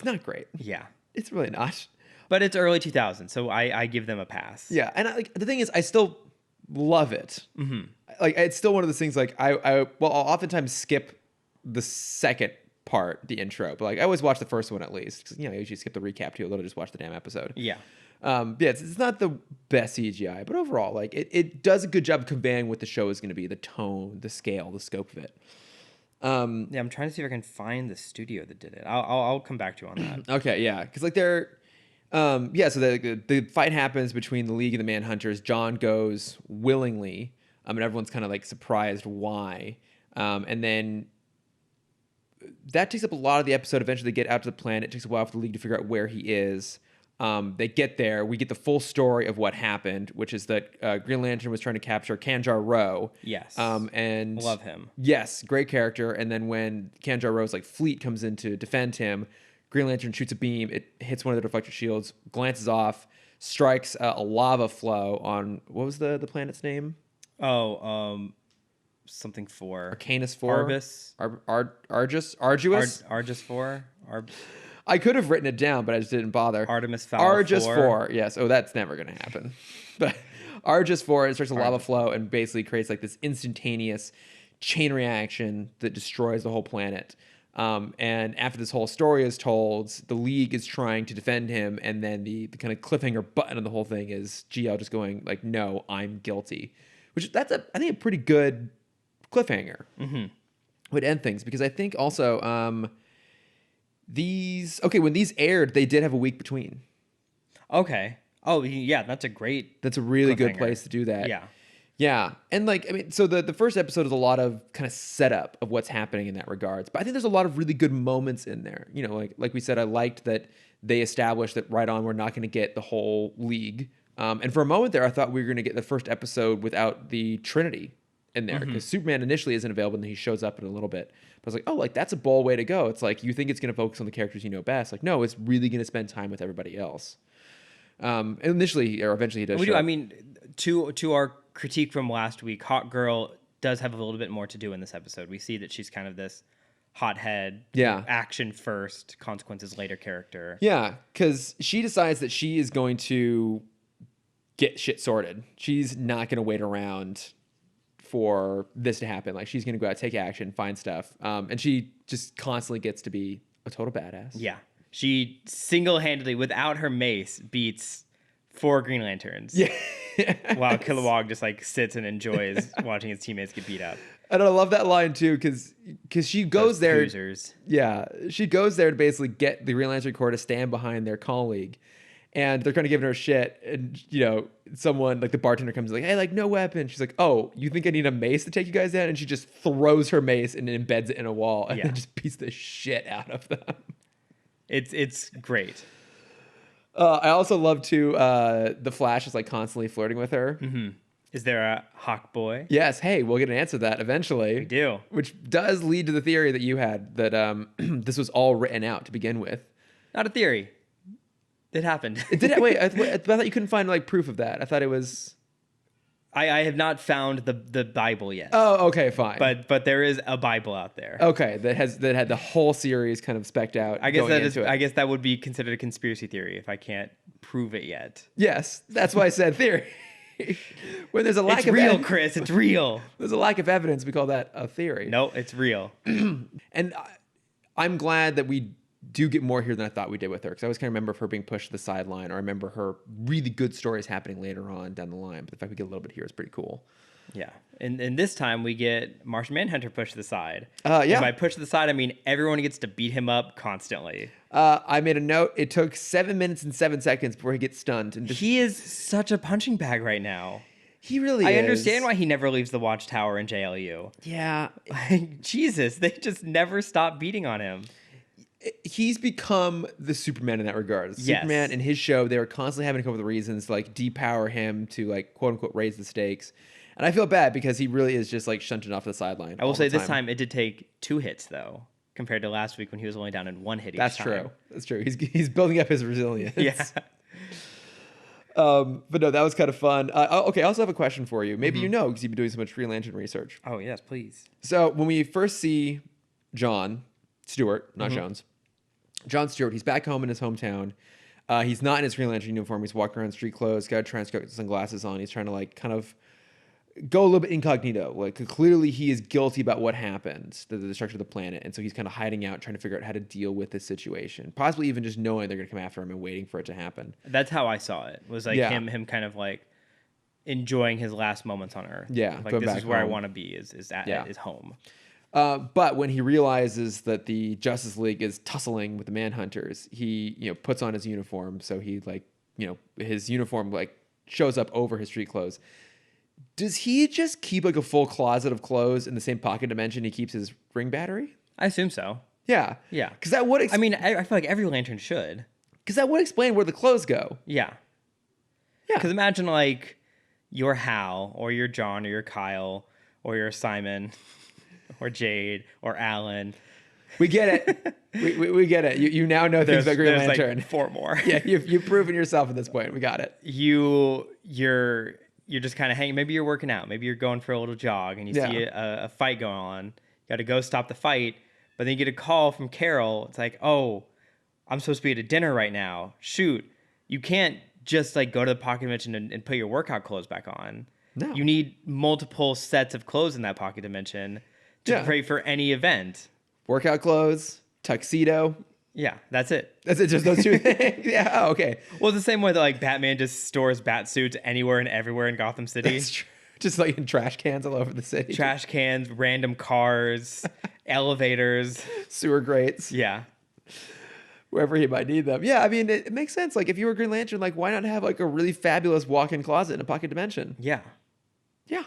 not great. Yeah. It's really not. But it's early 2000s, so I give them a pass. Yeah, and the thing is, I still love it. Like, it's still one of those things. Like, I'll oftentimes skip the second part, the intro, but like I always watch the first one at least. 'Cause, I usually skip the recap too. Just watch the damn episode. Yeah. It's not the best CGI, but overall, like it does a good job of conveying what the show is going to be, the tone, the scale, the scope of it. Yeah, I'm trying to see if I can find the studio that did it. I'll come back to you on that. Okay, yeah, because like they're, so the fight happens between the League and the Manhunters. John goes willingly, and everyone's kind of like surprised why, and then that takes up a lot of the episode. Eventually, they get out to the planet. It takes a while for the League to figure out where he is. They get there. We get the full story of what happened, which is that Green Lantern was trying to capture Kanjar Ro. Yes. And love him. Yes, great character. And then when Kanjar Ro's like fleet comes in to defend him, Green Lantern shoots a beam. It hits one of the deflector shields, glances off, strikes a lava flow on what was the planet's name? Something 4. Arcanus 4. Arbus. Argus. Argus 4. I could have written it down, but I just didn't bother. Artemis Fowl Argus 4. 4. Yes. Oh, that's never going to happen. But Argus 4, it starts a lava flow and basically creates like this instantaneous chain reaction that destroys the whole planet. And after this whole story is told, the League is trying to defend him, and then the kind of cliffhanger button of the whole thing is GL just going like, "No, I'm guilty," which I think a pretty good cliffhanger would end things, because I think also when these aired, they did have a week between. Okay. Oh yeah, that's a really good place to do that. Yeah. Yeah. And like, I mean, so the first episode is a lot of kind of setup of what's happening in that regards. But I think there's a lot of really good moments in there. You know, like we said, I liked that they established that right on, we're not going to get the whole League. And for a moment there, I thought we were going to get the first episode without the Trinity in there, because Superman initially isn't available and then he shows up in a little bit. But I was like, oh, like that's a bold way to go. It's like, you think it's going to focus on the characters you know best. Like, no, it's really going to spend time with everybody else. Initially or eventually he does. I mean, to our critique from last week, Hot Girl does have a little bit more to do in this episode. We see that she's kind of this hothead, action first, consequences later character. Yeah, because she decides that she is going to get shit sorted. She's not going to wait around for this to happen. Like, she's going to go out, take action, find stuff. And she just constantly gets to be a total badass. Yeah. She single-handedly, without her mace, beats 4 Green Lanterns. Yeah. While Kilowog just like sits and enjoys watching his teammates get beat up. And I love that line too, because she goes there. Cruisers. Yeah, she goes there to basically get the Green Lantern Corps to stand behind their colleague, and they're kind of giving her shit. And you know, someone like the bartender comes like, "Hey, like no weapon." She's like, "Oh, you think I need a mace to take you guys down?" And she just throws her mace and embeds it in a wall, and then just beats the shit out of them. It's great. I also love too. The Flash is like constantly flirting with her. Mm-hmm. Is there a Hawk Boy? Yes. Hey, we'll get an answer to that eventually. We do. Which does lead to the theory that you had that this was all written out to begin with. Not a theory. It happened. It did. Wait, I thought you couldn't find like proof of that. I thought it was. I have not found the Bible yet. Oh, okay, fine. But there is a Bible out there. Okay, that had the whole series kind of specced out. I guess that would be considered a conspiracy theory if I can't prove it yet. Yes, that's why I said theory. When there's a lack of real, Chris. It's real. There's a lack of evidence. We call that a theory. No, it's real. And I'm glad that we do get more here than I thought we did with her, because I always kind of remember her being pushed to the sideline, or I remember her really good stories happening later on down the line. But the fact we get a little bit here is pretty cool. Yeah, and this time we get Martian Manhunter pushed to the side. Yeah. And by push to the side, I mean everyone gets to beat him up constantly. I made a note. It took 7 minutes and 7 seconds before he gets stunned. And he is such a punching bag right now. He really is. I understand why he never leaves the Watchtower in JLU. Yeah. Jesus, they just never stop beating on him. He's become the Superman in that regard. Superman in his show, they were constantly having to come up with reasons to like depower him to like quote unquote raise the stakes. And I feel bad because he really is just like shunted off the sideline. I will say this time it did take 2 hits though, compared to last week when he was only down in 1 hit each time. That's true. That's true. He's building up his resilience. Yeah. But no, that was kind of fun. Okay, I also have a question for you. Maybe you know, because you've been doing so much Green Lantern research. Oh, yes, please. So when we first see John Stewart, not Jones, John Stewart, he's back home in his hometown. He's not in his Green Lantern uniform. He's walking around street clothes, got a trench coat, sunglasses on. He's trying to like kind of go a little bit incognito. Like clearly he is guilty about what happened, the destruction of the planet. And so he's kind of hiding out, trying to figure out how to deal with this situation. Possibly even just knowing they're going to come after him and waiting for it to happen. That's how I saw it. Was like him kind of like enjoying his last moments on Earth. Yeah. Like this is where I want to be is at his home. But when he realizes that the Justice League is tussling with the Manhunters, he puts on his uniform. So he his uniform like shows up over his street clothes. Does he just keep like a full closet of clothes in the same pocket dimension he keeps his ring battery? I assume so. Yeah. Yeah. Because that would. I mean, I feel like every lantern should. Because that would explain where the clothes go. Yeah. Yeah. Because imagine like you're Hal or you're John or you're Kyle or you're Simon or Jade or Alan. We get it. we get it. You now know things about Green Lantern. Like 4 more. Yeah, you've proven yourself at this point. We got it. You're just kind of hanging. Maybe you're working out. Maybe you're going for a little jog and you see a fight going on. You got to go stop the fight. But then you get a call from Carol. It's like, oh, I'm supposed to be at a dinner right now. Shoot. You can't just like go to the pocket dimension and put your workout clothes back on. No. You need multiple sets of clothes in that pocket dimension to pray for any event. Workout clothes, tuxedo. Yeah, that's it. That's it. Just those two things. Yeah. Oh, okay. Well, it's the same way that like Batman just stores bat suits anywhere and everywhere in Gotham City. That's true. Just like in trash cans all over the city. Trash cans, random cars, elevators, sewer grates. Yeah. Wherever he might need them. Yeah, I mean, it makes sense. Like, if you were Green Lantern, like, why not have like a really fabulous walk-in closet in a pocket dimension? Yeah. Yeah.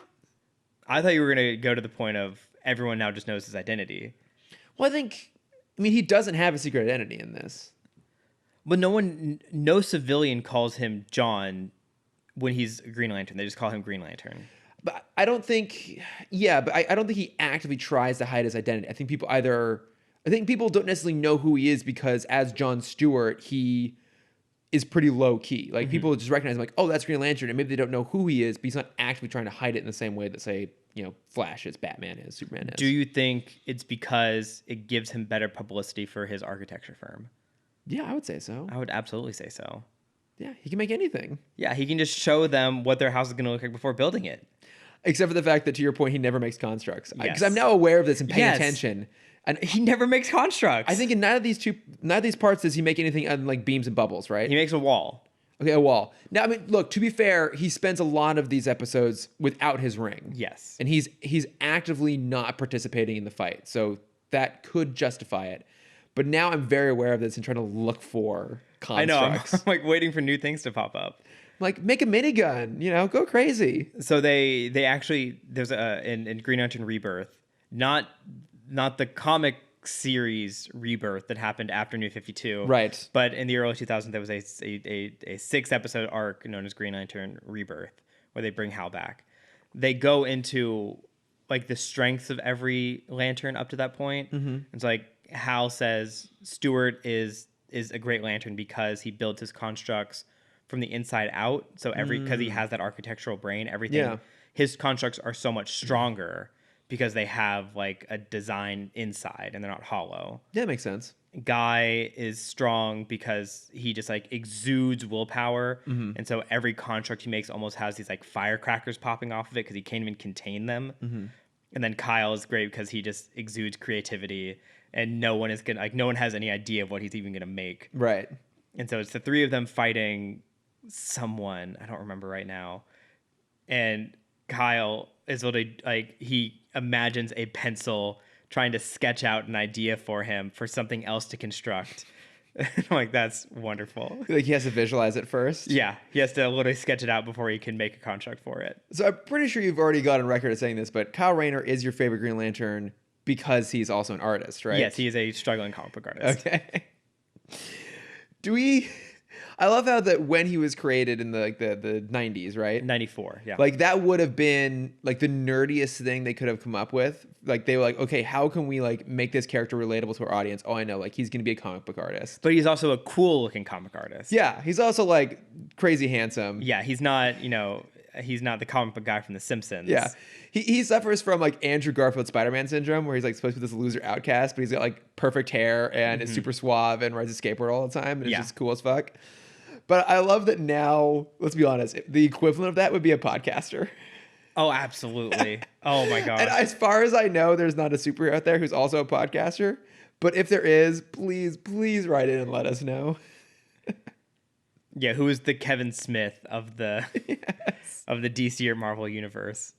I thought you were going to go to the point of everyone now just knows his identity. Well, I mean, he doesn't have a secret identity in this. But no civilian calls him John when he's a Green Lantern. They just call him Green Lantern. But I don't think, I don't think he actively tries to hide his identity. I think people don't necessarily know who he is because as John Stewart, he is pretty low key. Like people just recognize him like, oh, that's Green Lantern. And maybe they don't know who he is, but he's not actively trying to hide it in the same way that, say, Flash is, Batman is, Superman is. Do you think it's because it gives him better publicity for his architecture firm? Yeah, I would say so. I would absolutely say so. Yeah, he can make anything. Yeah, he can just show them what their house is going to look like before building it. Except for the fact that, to your point, he never makes constructs. Yes. Because I'm now aware of this and paying attention. And he never makes constructs. I think in neither of these parts does he make anything other than like beams and bubbles, right? He makes a wall. Okay, a wall. Now, I mean, look, to be fair, he spends a lot of these episodes without his ring. Yes. And he's actively not participating in the fight. So that could justify it. But now I'm very aware of this and trying to look for constructs. I know. I'm like waiting for new things to pop up. Like, make a minigun, go crazy. So they actually, there's in Green Lantern Rebirth, not the comic series Rebirth that happened after New 52. Right. But in the early 2000s, there was a 6-episode arc known as Green Lantern Rebirth, where they bring Hal back. They go into like the strengths of every lantern up to that point. Mm-hmm. It's like Hal says Stewart is a great lantern because he builds his constructs from the inside out. So because he has that architectural brain, everything, his constructs are so much stronger because they have like a design inside and they're not hollow. Yeah, that makes sense. Guy is strong because he just like exudes willpower. Mm-hmm. And so every construct he makes almost has these like firecrackers popping off of it because he can't even contain them. Mm-hmm. And then Kyle is great because he just exudes creativity and no one has any idea of what he's even going to make. Right. And so it's the three of them fighting someone, I don't remember right now. And Kyle is he imagines a pencil trying to sketch out an idea for him for something else to construct. I'm like, that's wonderful. Like he has to visualize it first? Yeah, he has to literally sketch it out before he can make a contract for it. So I'm pretty sure you've already got on record as saying this, but Kyle Rayner is your favorite Green Lantern because he's also an artist, right? Yes, he is a struggling comic book artist. Okay. I love how that when he was created in the 90s, right? 94, yeah. Like that would have been like the nerdiest thing they could have come up with. Like they were like, okay, how can we like make this character relatable to our audience? Oh, I know, like he's gonna be a comic book artist. But he's also a cool looking comic artist. Yeah, he's also like crazy handsome. Yeah, he's not the comic book guy from The Simpsons. Yeah. He suffers from like Andrew Garfield Spider-Man syndrome where he's like supposed to be this loser outcast, but he's got like perfect hair and is super suave and rides a skateboard all the time and is just cool as fuck. But I love that now, let's be honest, the equivalent of that would be a podcaster. Oh, absolutely. Oh my God. And as far as I know, there's not a superhero out there who's also a podcaster. But if there is, please write in and let us know. Yeah, who is the Kevin Smith of the of the DC or Marvel universe?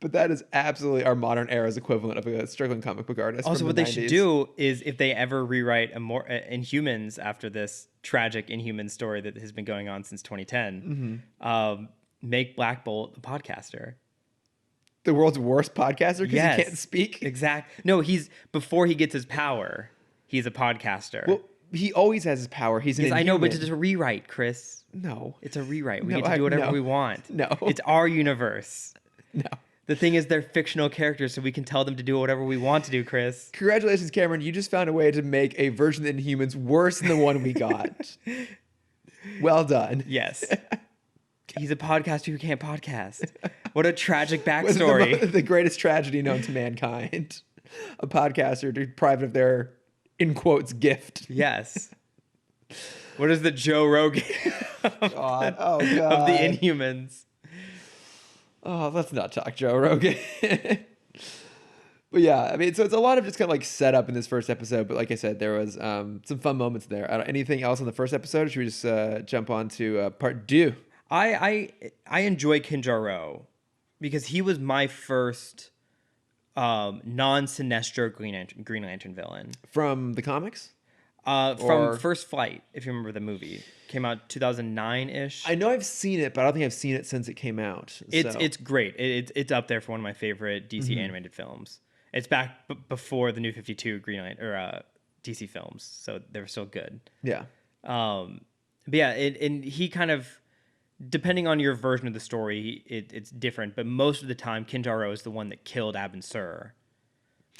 But that is absolutely our modern era's equivalent of a struggling comic book artist. Also, what they should do is if they ever rewrite Inhumans after this tragic Inhuman story that has been going on since 2010, make Black Bolt the podcaster. The world's worst podcaster because he can't speak? Exactly. No, before he gets his power, he's a podcaster. Well, he always has his power. He's an Inhuman. I know, but it's a rewrite, Chris. No. It's a rewrite. We get to do whatever we want. No. It's our universe. No. The thing is, they're fictional characters, so we can tell them to do whatever we want to do, Chris. Congratulations, Cameron. You just found a way to make a version of the Inhumans worse than the one we got. Well done. Yes. He's a podcaster who can't podcast. What a tragic backstory. The greatest tragedy known to mankind. A podcaster deprived of their, in quotes, gift. Yes. What is the Joe Rogan God. Oh, God. of the Inhumans? Oh, let's not talk Joe Rogan. But yeah, I mean, so it's a lot of just kind of like setup in this first episode. But like I said, there was some fun moments there. Anything else in the first episode? Or should we just jump on to part two? I enjoy Kinjaro because he was my first non-Sinestro Green Lantern villain. From the comics? From First Flight, if you remember the movie. Came out 2009-ish. I know I've seen it, but I don't think I've seen it since it came out. It's great. It's up there for one of my favorite DC animated films. It's back before the New 52 Green Lantern or DC films, so they were still good. Yeah. But yeah, and he kind of, depending on your version of the story, it's different. But most of the time, Kinjaro is the one that killed Abin Sur,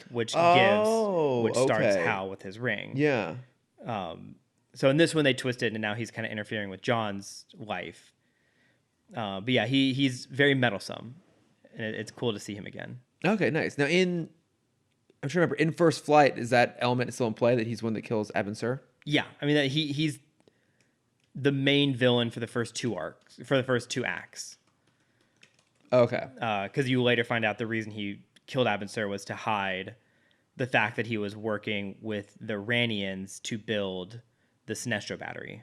which starts Hal with his ring. Yeah. So in this one, they twisted, and now he's kind of interfering with John's life. But yeah, he's very meddlesome, and it's cool to see him again. Okay, nice. Now, I'm trying to remember, in First Flight, is that element still in play, that he's one that kills Abin Sur? Yeah, I mean, he's the main villain for the first two acts. Okay. Because you later find out the reason he killed Abin Sur was to hide the fact that he was working with the Ranians to build the Sinestro battery.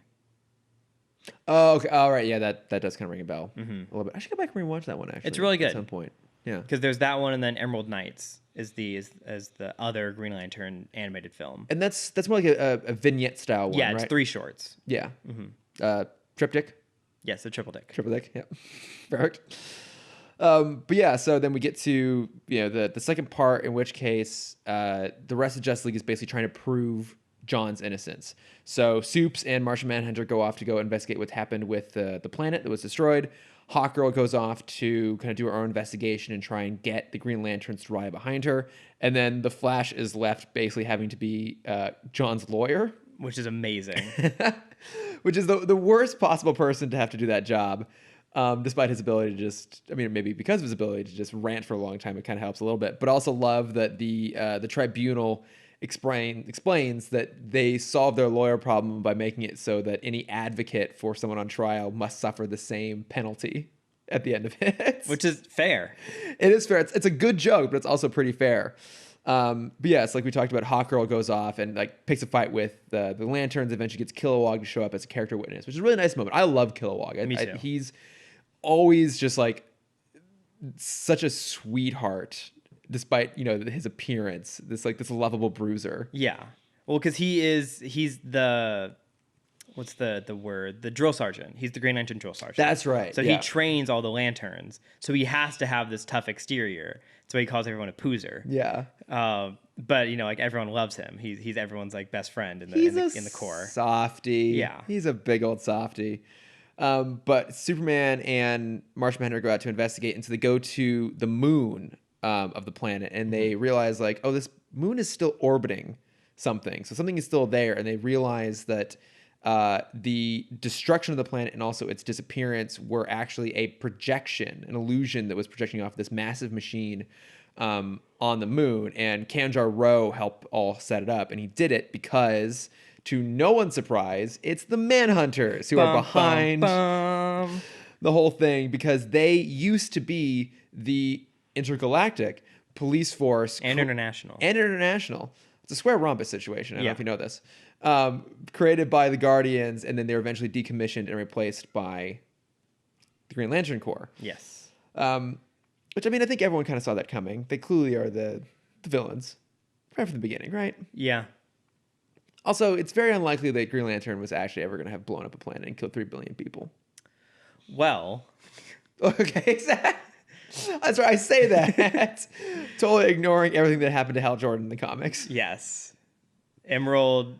Oh, okay. All right. Yeah, that does kind of ring a bell a little bit. I should go back and rewatch that one, actually. It's really good. At some point. Yeah. Because there's that one, and then Emerald Knights is the other Green Lantern animated film. And that's more like a vignette style one, Yeah, it's right? 3 shorts. Yeah. Triptych? Yes, a triple dick. Triple dick, yeah. Perfect. But yeah, so then we get to the second part, in which case the rest of Justice League is basically trying to prove John's innocence. So Supes and Martian Manhunter go off to go investigate what happened with the planet that was destroyed. Hawkgirl goes off to kind of do her own investigation and try and get the Green Lanterns to ride behind her. And then the Flash is left basically having to be John's lawyer. Which is amazing. Which is the worst possible person to have to do that job. Despite his ability to maybe because of his ability to just rant for a long time, it kind of helps a little bit. But also love that the tribunal explains that they solve their lawyer problem by making it so that any advocate for someone on trial must suffer the same penalty at the end of it. Which is fair. It is fair. It's a good joke, but it's also pretty fair. But yeah, it's like we talked about. Hawkgirl goes off and like picks a fight with the Lanterns. Eventually gets Kilowog to show up as a character witness, which is a really nice moment. I love Kilowog. Me too. He's always just like such a sweetheart, despite his appearance. This lovable bruiser. Yeah. Well, because he's the what's the word? The drill sergeant. He's the Green Lantern drill sergeant. That's right. So he trains all the Lanterns. So he has to have this tough exterior. So he calls everyone a poozer. Yeah. But like everyone loves him. He's everyone's like best friend in the core. Softy. Yeah. He's a big old softy. But Superman and Martian Manhunter go out to investigate, and so they go to the moon of the planet, and they realize like, oh, this moon is still orbiting something. So something is still there, and they realize that the destruction of the planet and also its disappearance were actually a projection, an illusion that was projecting off this massive machine on the moon. And Kanjar Ro helped all set it up, and he did it because, to no one's surprise, it's the Manhunters who are behind the whole thing, because they used to be the intergalactic police force and international. It's a square rhombus situation. I don't know if you know this. Created by the Guardians, and then they were eventually decommissioned and replaced by the Green Lantern Corps. Yes. Which, I think everyone kind of saw that coming. They clearly are the villains right from the beginning, right? Yeah. Also, it's very unlikely that Green Lantern was actually ever going to have blown up a planet and killed 3 billion people. Well. Okay, that's right. I say that. Totally ignoring everything that happened to Hal Jordan in the comics. Yes. Emerald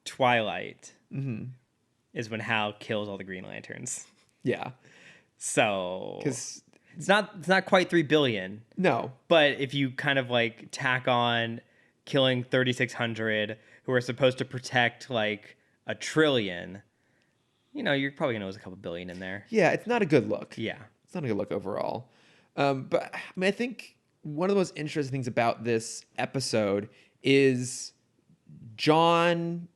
Twilight is when Hal kills all the Green Lanterns. Yeah. So because it's not quite 3 billion. No. But if you kind of like tack on killing 3,600 who are supposed to protect like 1 trillion, you're probably gonna lose a couple billion in there. Yeah, it's not a good look. Yeah. It's not a good look overall. But I think one of the most interesting things about this episode is John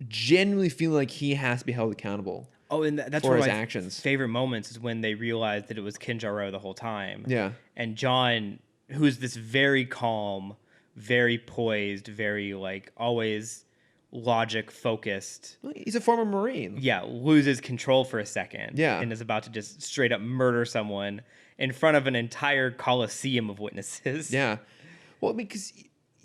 genuinely feeling like he has to be held accountable. Oh, and that's for one his of my actions. Favorite moments is when they realized that it was Kinjaro the whole time. Yeah. And John who's this very calm, very poised, very like always logic focused. He's a former Marine. Yeah, loses control for a second. Yeah. And is about to just straight up murder someone in front of an entire coliseum of witnesses. Yeah. Well, I mean, because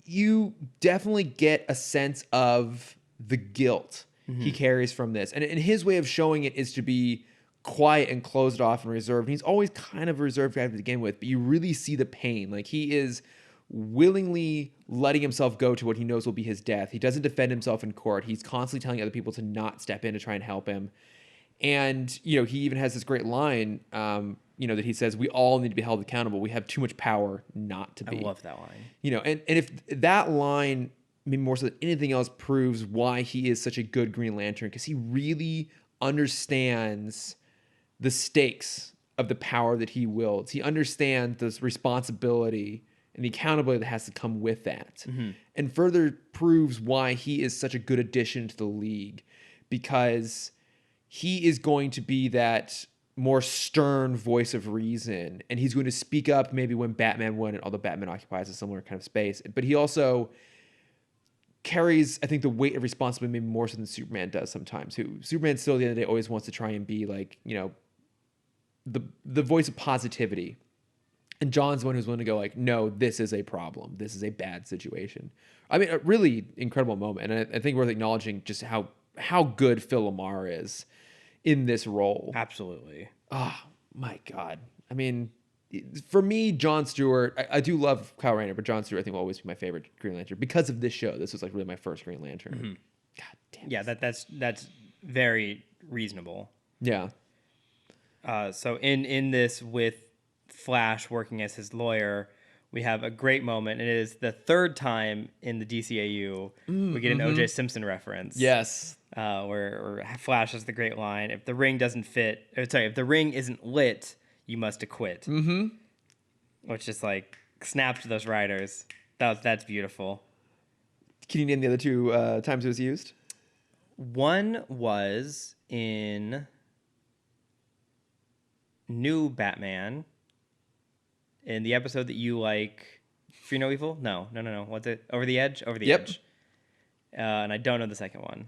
you definitely get a sense of the guilt he carries from this. And his way of showing it is to be quiet and closed off and reserved. And he's always kind of reserved guy to begin with, but you really see the pain. Like, he is willingly letting himself go to what he knows will be his death. He doesn't defend himself in court. He's constantly telling other people to not step in to try and help him. And, he even has this great line, that he says, we all need to be held accountable. We have too much power not to be. I love that line. And if that line, maybe more so than anything else, proves why he is such a good Green Lantern, because he really understands the stakes of the power that he wields. He understands this responsibility and the accountability that has to come with that. And further proves why he is such a good addition to the League, because he is going to be that more stern voice of reason, and he's going to speak up maybe when Batman wouldn't, although Batman occupies a similar kind of space. But he also carries, I think, the weight of responsibility maybe more so than Superman does sometimes. Superman still at the end of the day always wants to try and be like, the voice of positivity. And John's the one who's willing to go like, no, this is a problem. This is a bad situation. I mean, a really incredible moment. And I think worth acknowledging just how good Phil Lamar is in this role. Absolutely. Oh, my God. I mean, for me, Jon Stewart, I do love Kyle Rayner, but Jon Stewart I think will always be my favorite Green Lantern because of this show. This was like really my first Green Lantern. God damn. Yeah, that's very reasonable. Yeah. So in this, with Flash working as his lawyer, we have a great moment. It is the third time in the DCAU we get an O.J. Simpson reference. Yes. Where Flash has the great line: "If the ring doesn't fit, if the ring isn't lit, you must acquit." Which just like snaps to those writers. That's beautiful. Can you name the other two times it was used? One was in New Batman, in the episode that you like, Fear No Evil? No. What's it? Over the Edge? Over the Edge. And I don't know the second one.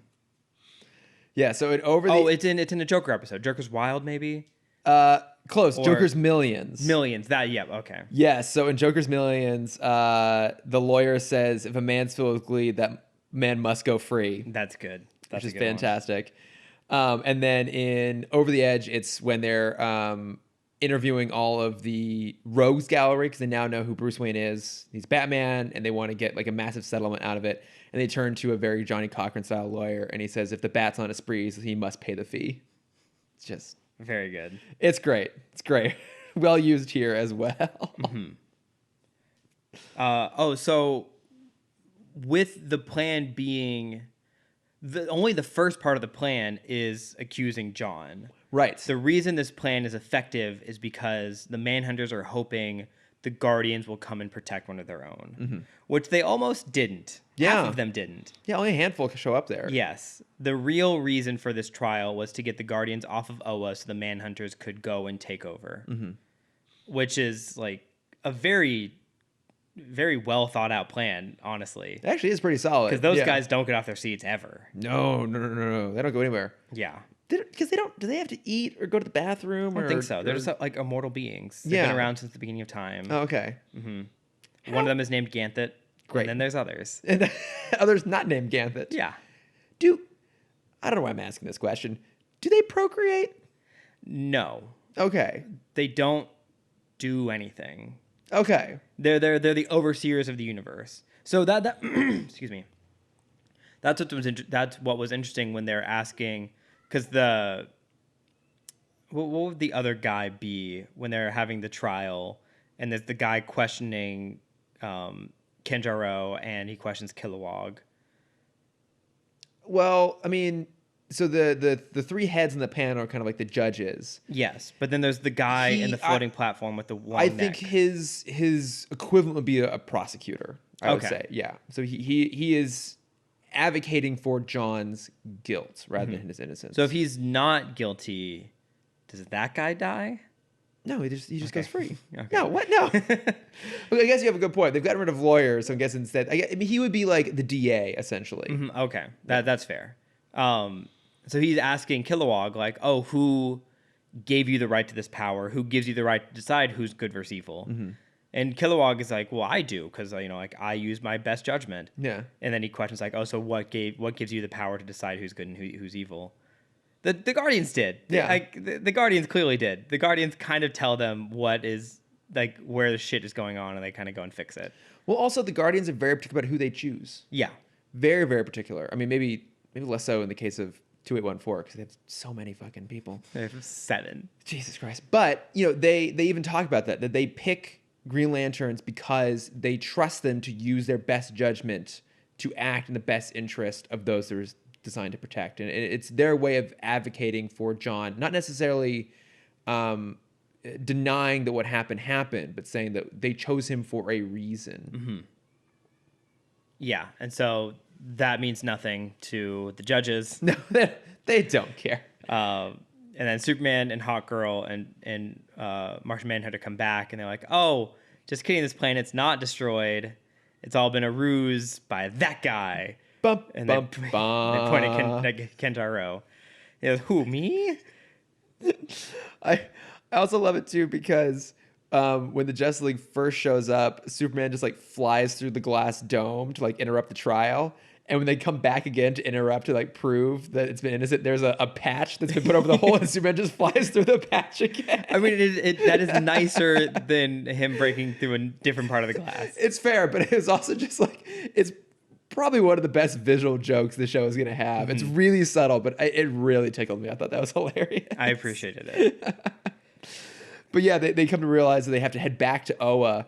Yeah, so it's in a Joker episode. Joker's Wild, maybe? Close. Joker's Millions. Millions. Okay. Yes, so in Joker's Millions, the lawyer says if a man's filled with glee, that man must go free. That's good. That's which is fantastic. And then in Over the Edge, it's when they're interviewing all of the rogues gallery, because they now know who Bruce Wayne is. He's Batman, and they want to get like a massive settlement out of it. And they turn to a very Johnny Cochran style lawyer, and he says, if the bat's on a spree, he must pay the fee. It's just very good. It's great. It's great. Well used here as well. So with the plan being, only the first part of the plan is accusing John. Right. The reason this plan is effective is because the Manhunters are hoping the Guardians will come and protect one of their own, which they almost didn't. Yeah. Half of them didn't. Yeah, only a handful could show up there. Yes. The real reason for this trial was to get the Guardians off of Oa so the Manhunters could go and take over, which is like a very, very well thought out plan, honestly. It actually is pretty solid. Because those guys don't get off their seats ever. No. They don't go anywhere. Yeah. Because they don't. Do they have to eat or go to the bathroom? I don't think so. They're just like immortal beings. They've been around since the beginning of time. Oh, okay. One of them is named Ganthet. Great. And then there's others. And others not named Ganthet. Yeah. I don't know why I'm asking this question. Do they procreate? No. Okay. They don't do anything. Okay. They're the overseers of the universe. So that excuse me. That's what was interesting when they're asking, because what would the other guy be when they're having the trial, and there's the guy questioning Kenjaro, and he questions Kilowog. Well, I mean, so the three heads in the panel are kind of like the judges. Yes, but then there's the guy in the floating platform with the one neck. think his equivalent would be a prosecutor, I would say. Yeah. So he is advocating for John's guilt rather than his innocence. So if he's not guilty, does that guy die? No, he just goes free. Okay. No, what? No. Okay, I guess you have a good point. They've gotten rid of lawyers, so I guess instead, I mean, he would be like the DA essentially. Okay, that's fair. So he's asking Kilowog, like, oh, who gave you the right to this power? Who gives you the right to decide who's good versus evil? And Kilowog is like, well, I do, because like I use my best judgment. Yeah. And then he questions like, oh, so what gives you the power to decide who's good and who's evil? The Guardians did. Yeah. The Guardians clearly did. The Guardians kind of tell them what is like where the shit is going on, and they kind of go and fix it. Well, also the Guardians are very particular about who they choose. Yeah. Very, very particular. I mean, maybe less so in the case of 2814 because they have so many fucking people. They have 7. Jesus Christ. But, they even talk about that they pick Green Lanterns because they trust them to use their best judgment to act in the best interest of those they're designed to protect. And it's their way of advocating for John, not necessarily denying that what happened, but saying that they chose him for a reason. Yeah. And so that means nothing to the judges. No, they don't care. And then Superman and Hawkgirl and Martian Manhunter come back, and they're like, oh, just kidding, this planet's not destroyed. It's all been a ruse by that guy. Bump, And bump, they bump. point at Kentaro. He goes, who, me? I also love it too because when the Justice League first shows up, Superman just like flies through the glass dome to like interrupt the trial. And when they come back again to interrupt to like prove that it's been innocent, there's a patch that's been put over the hole, and Superman just flies through the patch again. I mean, that is nicer than him breaking through a different part of the glass. It's fair, but it was also just like it's probably one of the best visual jokes the show is going to have. It's really subtle, but it really tickled me. I thought that was hilarious. I appreciated it. But yeah, they come to realize that they have to head back to Oa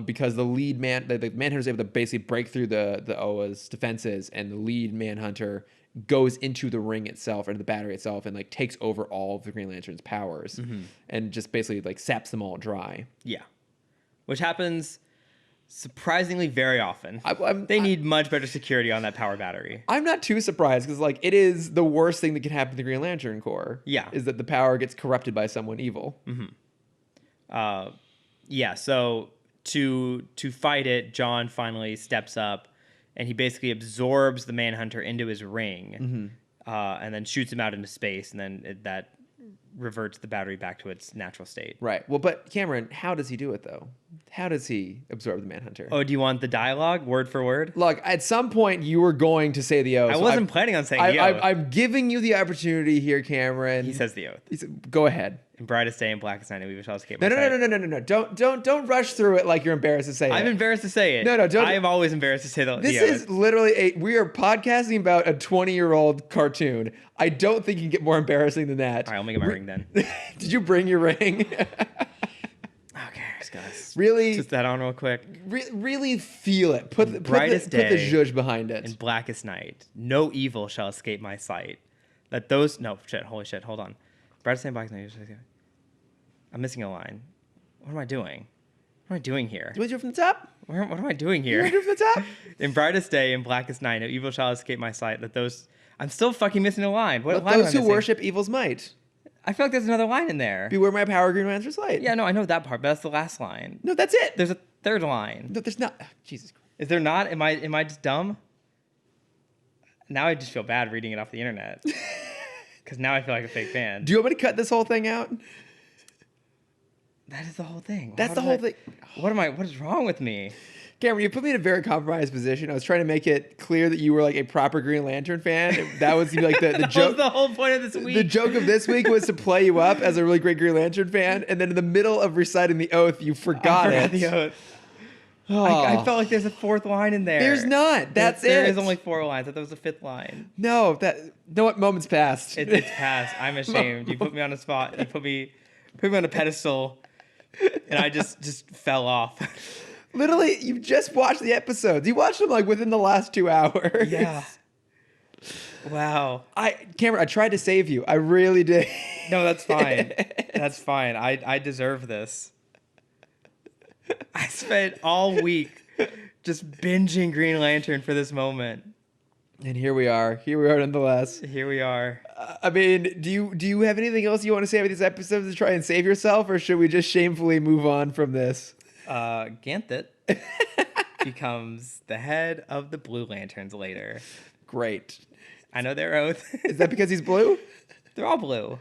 because the lead the Manhunter is able to basically break through the Oa's defenses, and the lead Manhunter goes into the ring itself, or the battery itself, and like takes over all of the Green Lantern's powers and just basically like saps them all dry. Yeah. Which happens surprisingly very often. They need much better security on that power battery. I'm not too surprised because like it is the worst thing that can happen to the Green Lantern Corps. Yeah. Is that the power gets corrupted by someone evil. Yeah, so to fight it, John finally steps up, and he basically absorbs the Manhunter into his ring, and then shoots him out into space, and then that reverts the battery back to its natural state. Right. Well, but Cameron, how does he do it though? How does he absorb the Manhunter? Oh, do you want the dialogue word for word? Look, at some point you were going to say the oath. I wasn't planning on saying the oath. I'm giving you the opportunity here, Cameron. He says the oath. Go ahead. In Brightest Day and Blackest Night, we shall escape. No. Don't rush through it like you're embarrassed to say it. I'm embarrassed to say it. No, don't. I am always embarrassed to say the This oath. is literally we are podcasting about a 20-year-old cartoon. I don't think you can get more embarrassing than that. All right, I'll make it my ring then. Did you bring your ring? Okay, guys. Really? Just that on real quick. Really feel it. Put the zhuzh behind it. In Blackest Night, no evil shall escape my sight. Let those holy shit, hold on. Brightest Day and Blackest Night. I'm missing a line. What am I doing? What am I doing here? Do you want to do it from the top? What am I doing here? You want to do it from the top? In Brightest Day and Blackest Night, no evil shall escape my sight. Let those. I'm still fucking missing a line. What Let line those am I who missing? worship evil's might. I feel like there's another line in there. Beware my power, Green Lantern's light. Yeah, no, I know that part, but that's the last line. No, that's it. There's a third line. No, there's not. Jesus Christ. Is there not? Am I just dumb? Now I just feel bad reading it off the internet. Because now I feel like a fake fan. Do you want me to cut this whole thing out? That is the whole thing. That's the whole thing. What is wrong with me? Cameron, you put me in a very compromised position. I was trying to make it clear that you were like a proper Green Lantern fan. That was like the that joke. Was the whole point of this week. The joke of this week was to play you up as a really great Green Lantern fan, and then in the middle of reciting the oath, you forgot it. The oath. Oh. I felt like there's a fourth line in there. There's not. That's it. There is only 4 lines. I thought there was a 5th line. No, know what? Moment's passed. It's past. I'm ashamed. You put me on a spot. You put me on a pedestal, and I just fell off. Literally, you just watched the episodes. You watched them like within the last 2 hours. Yeah. Wow. Cameron, I tried to save you. I really did. No, that's fine. That's fine. I deserve this. I spent all week just binging Green Lantern for this moment. And here we are. Here we are nonetheless. Here we are. I mean, do you have anything else you want to say about these episodes to try and save yourself, or should we just shamefully move on from this? Ganthet becomes the head of the Blue Lanterns later. Great. I know their oath. Is that because he's blue? They're all blue.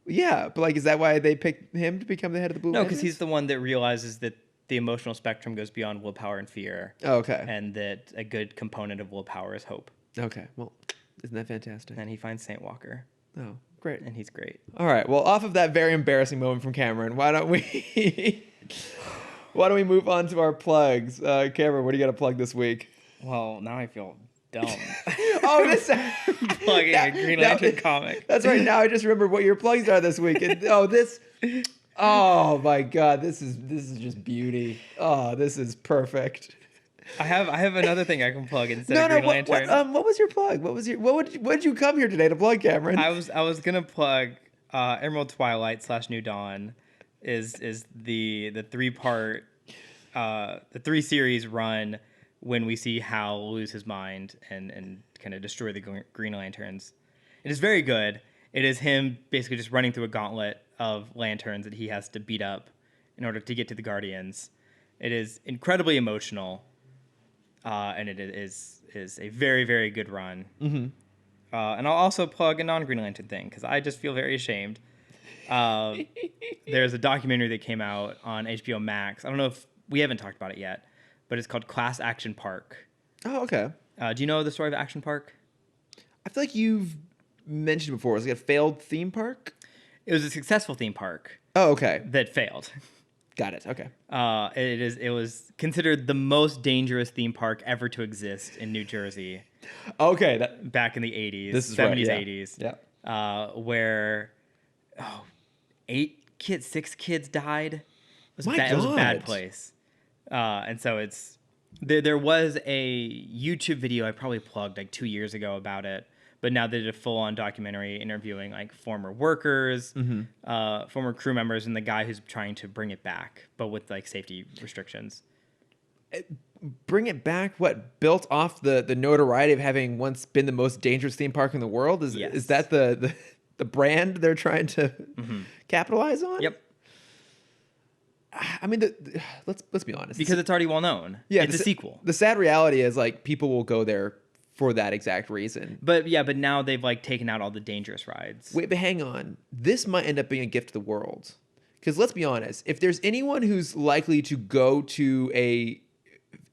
Yeah, but like, is that why they picked him to become the head of the Blue No, Lanterns? because he's the one that realizes that the emotional spectrum goes beyond willpower and fear. Oh, okay. And that a good component of willpower is hope. Okay. Well, isn't that fantastic? And he finds Saint Walker. Oh, great. And he's great. All right. Well, off of that very embarrassing moment from Cameron, why don't we move on to our plugs? Cameron, what do you got to plug this week? Well, now I feel dumb. Oh, this plugging a Green Lantern comic. That's right. Now I just remember what your plugs are this week. And, oh my God, this is just beauty. Oh, this is perfect. I have another thing I can plug instead of Green Lantern. What was your plug? What you come here today to plug, Cameron? I was gonna plug Emerald Twilight / New Dawn is the 3-part the 3-series run when we see Hal lose his mind and kind of destroy the Green Lanterns. It is very good. It is him basically just running through a gauntlet of lanterns that he has to beat up in order to get to the Guardians. It is incredibly emotional, and it is a very, very good run. Mm-hmm. And I'll also plug a non-Green Lantern thing because I just feel very ashamed. There's a documentary that came out on HBO Max. I don't know if we haven't talked about it yet, but it's called Class Action Park. Oh, okay. Do you know the story of Action Park? I feel like you've mentioned before. Was it a failed theme park? It was a successful theme park. Oh, okay. That failed. Got it. Okay. It was considered the most dangerous theme park ever to exist in New Jersey. Okay. Back in the 80s, this is 70s, right, 80s. Yeah. Where 6 kids died. It was God. It was a bad place. And so there was a YouTube video I probably plugged like 2 years ago about it, but now they did a full-on documentary interviewing like former workers, former crew members, and the guy who's trying to bring it back, but with like safety restrictions. Bring it back? What, built off the notoriety of having once been the most dangerous theme park in the world? Yes. Is that the brand they're trying to capitalize on? Yep. I mean, let's be honest. Because it's already well known. Yeah, it's a sequel. The sad reality is like people will go there for that exact reason. But now they've like taken out all the dangerous rides. Wait, but hang on. This might end up being a gift to the world. Because let's be honest, if there's anyone who's likely to go to a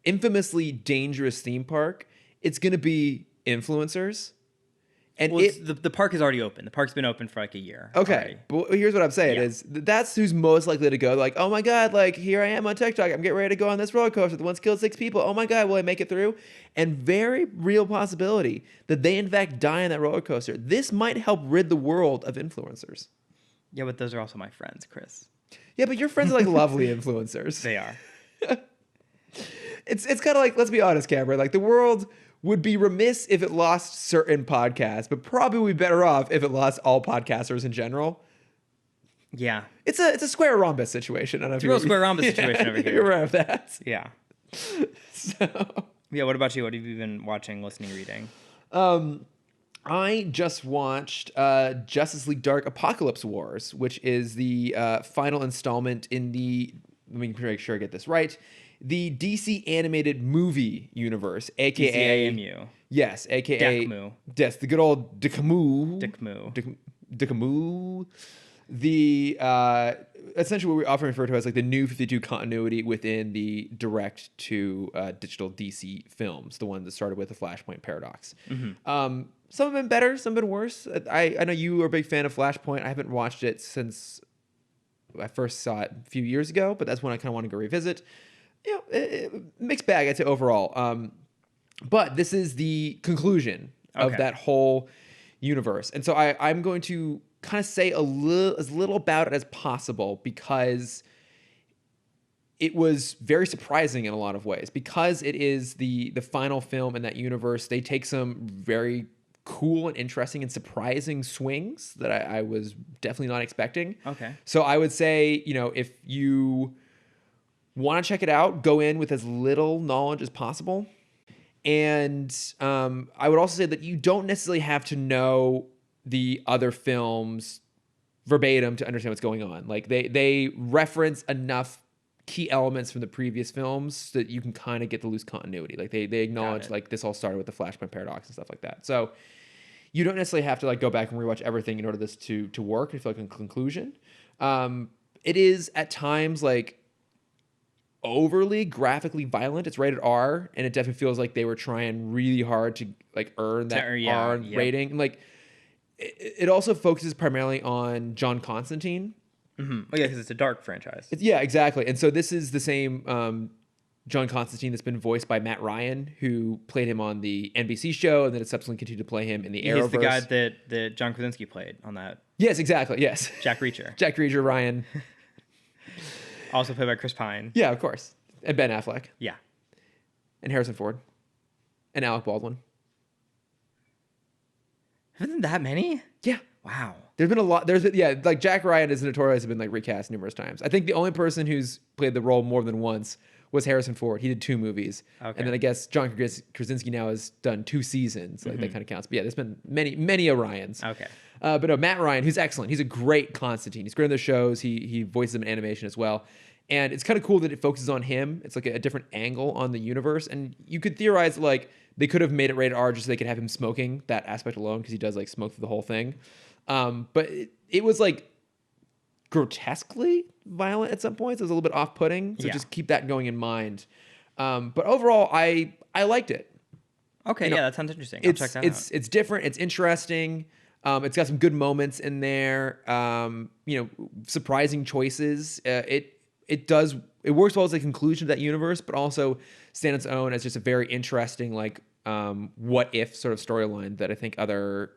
infamously dangerous theme park, it's going to be influencers. And the park is already open. The park's been open for like a year. Okay, already. but here's what I'm saying is that's who's most likely to go. Like, oh my God, like here I am on TikTok. I'm getting ready to go on this roller coaster. The one's killed 6 people. Oh my God, will I make it through? And very real possibility that they in fact die on that roller coaster. This might help rid the world of influencers. Yeah, but those are also my friends, Chris. Yeah, but your friends are like lovely influencers. They are. It's kind of like, let's be honest, Cameron. Like the world would be remiss if it lost certain podcasts, but probably would be better off if it lost all podcasters in general. Yeah. It's a square rhombus situation. I don't know it's a real square rhombus situation over here. You're aware of that. Yeah. So. Yeah, what about you? What have you been watching, listening, reading? I just watched Justice League Dark Apocalypse Wars, which is the final installment in the, let me make sure I get this right, the DC animated movie universe, aka DCAMU. Yes, aka DCMU. Yes, the good old DCMU. DCMU. The essentially what we often refer to as like the new 52 continuity within the direct to digital DC films, the one that started with the Flashpoint paradox. Some have been better, some have been worse. I know you are a big fan of Flashpoint. I haven't watched it since I first saw it a few years ago, but that's when I kind of want to go revisit. You know, mixed bag, I'd say overall. But this is the conclusion of that whole universe. And so I'm going to kind of say as little about it as possible because it was very surprising in a lot of ways. Because it is the final film in that universe, they take some very cool and interesting and surprising swings that I was definitely not expecting. Okay. So I would say, you know, if you want to check it out, go in with as little knowledge as possible. And I would also say that you don't necessarily have to know the other films verbatim to understand what's going on. Like they reference enough key elements from the previous films so that you can kind of get the loose continuity. Like they acknowledge like this all started with the Flashpoint paradox and stuff like that. So you don't necessarily have to like go back and rewatch everything in order for this to work and feel like a conclusion. It is at times like overly graphically violent. It's rated R, and it definitely feels like they were trying really hard to like earn that R rating. And like it also focuses primarily on John Constantine. Mm-hmm. Oh yeah, because it's a dark franchise. Yeah, exactly. And so this is the same John Constantine that's been voiced by Matt Ryan, who played him on the NBC show, and then it subsequently continued to play him in the Arrowverse. He's the guy that John Krasinski played on that. Yes, exactly. Yes. Jack Reacher. Jack Reacher, Ryan. Also played by Chris Pine. Yeah, of course. And Ben Affleck. Yeah. And Harrison Ford. And Alec Baldwin. Haven't that many? Yeah. Wow. There's been a lot. Like Jack Ryan is notorious, has been like recast numerous times. I think the only person who's played the role more than once was Harrison Ford. He did 2 movies. Okay. And then I guess John Krasinski now has done 2 seasons. Like that kind of counts. But yeah, there's been many Orions. Okay. But no, Matt Ryan, who's excellent. He's a great Constantine. He's great in the shows. He voices him in animation as well. And it's kind of cool that it focuses on him. It's like a different angle on the universe. And you could theorize like they could have made it rated R just so they could have him smoking that aspect alone, because he does like smoke through the whole thing. But it was like grotesquely violent at some points. It was a little bit off-putting. So just keep that going in mind. But overall, I liked it. Okay, that sounds interesting. I'll check that out. It's different. It's interesting. It's got some good moments in there. Surprising choices. It works well as a conclusion to that universe, but also stand its own as just a very interesting like what if sort of storyline that I think other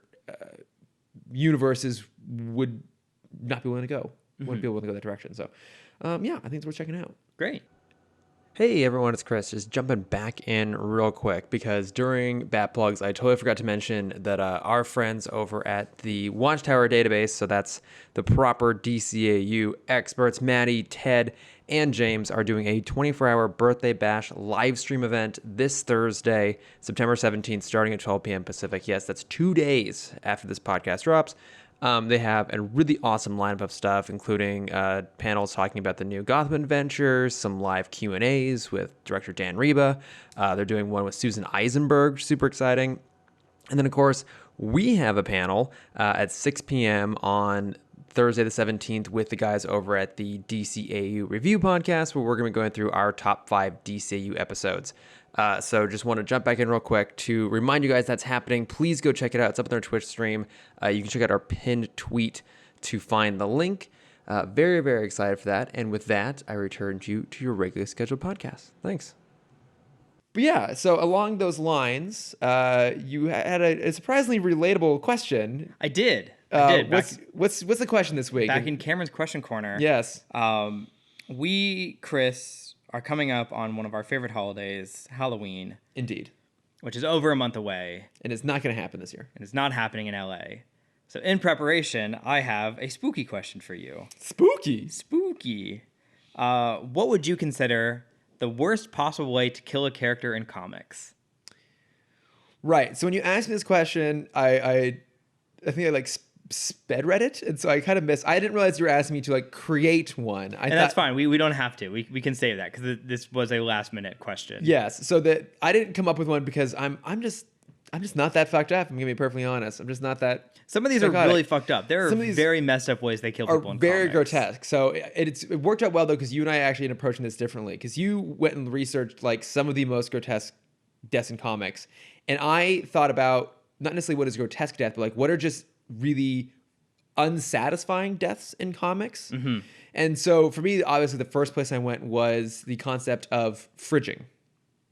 universes would not be willing to go. Wouldn't be willing to go that direction. So I think it's worth checking out. Great. Hey everyone, it's Chris. Just jumping back in real quick because during Bat Plugs, I totally forgot to mention that our friends over at the Watchtower database, so that's the proper DCAU experts, Maddie, Ted, and James, are doing a 24-hour birthday bash live stream event this Thursday, September 17th, starting at 12 p.m. Pacific. Yes, that's 2 days after this podcast drops. They have a really awesome lineup of stuff, including panels talking about the new Gotham adventures, some live Q&As with director Dan Reba. They're doing one with Susan Eisenberg, super exciting. And then, of course, we have a panel at 6 p.m. on Thursday the 17th with the guys over at the DCAU Review Podcast, where we're going to be going through our top 5 DCAU episodes. So just want to jump back in real quick to remind you guys that's happening. Please go check it out. It's up on our Twitch stream. You can check out our pinned tweet to find the link. Very, very excited for that. And with that, I return you to your regularly scheduled podcast. Thanks. But yeah, so along those lines, you had a surprisingly relatable question. I did. What's the question this week? Back in Cameron's question corner. Yes. We, Chris, are coming up on one of our favorite holidays, Halloween. Indeed. Which is over a month away. And it's not going to happen this year. And it's not happening in LA. So in preparation, I have a spooky question for you. Spooky? Spooky. What would you consider the worst possible way to kill a character in comics? Right. So when you asked me this question, I think I like sped read it, and so I kind of missed. I didn't realize you were asking me to like create one. That's fine. We don't have to. We can save that because this was a last minute question. Yes. So that I didn't come up with one because I'm just not that fucked up. I'm gonna be perfectly honest. I'm just not that. Some of these psychotic. Are really fucked up. There are very messed up ways they kill people in very comics. Grotesque. So it worked out well though because you and I actually ended up approaching this differently because you went and researched like some of the most grotesque deaths in comics, and I thought about not necessarily what is grotesque death, but like what are just really unsatisfying deaths in comics. Mm-hmm. And so for me, obviously the first place I went was the concept of fridging.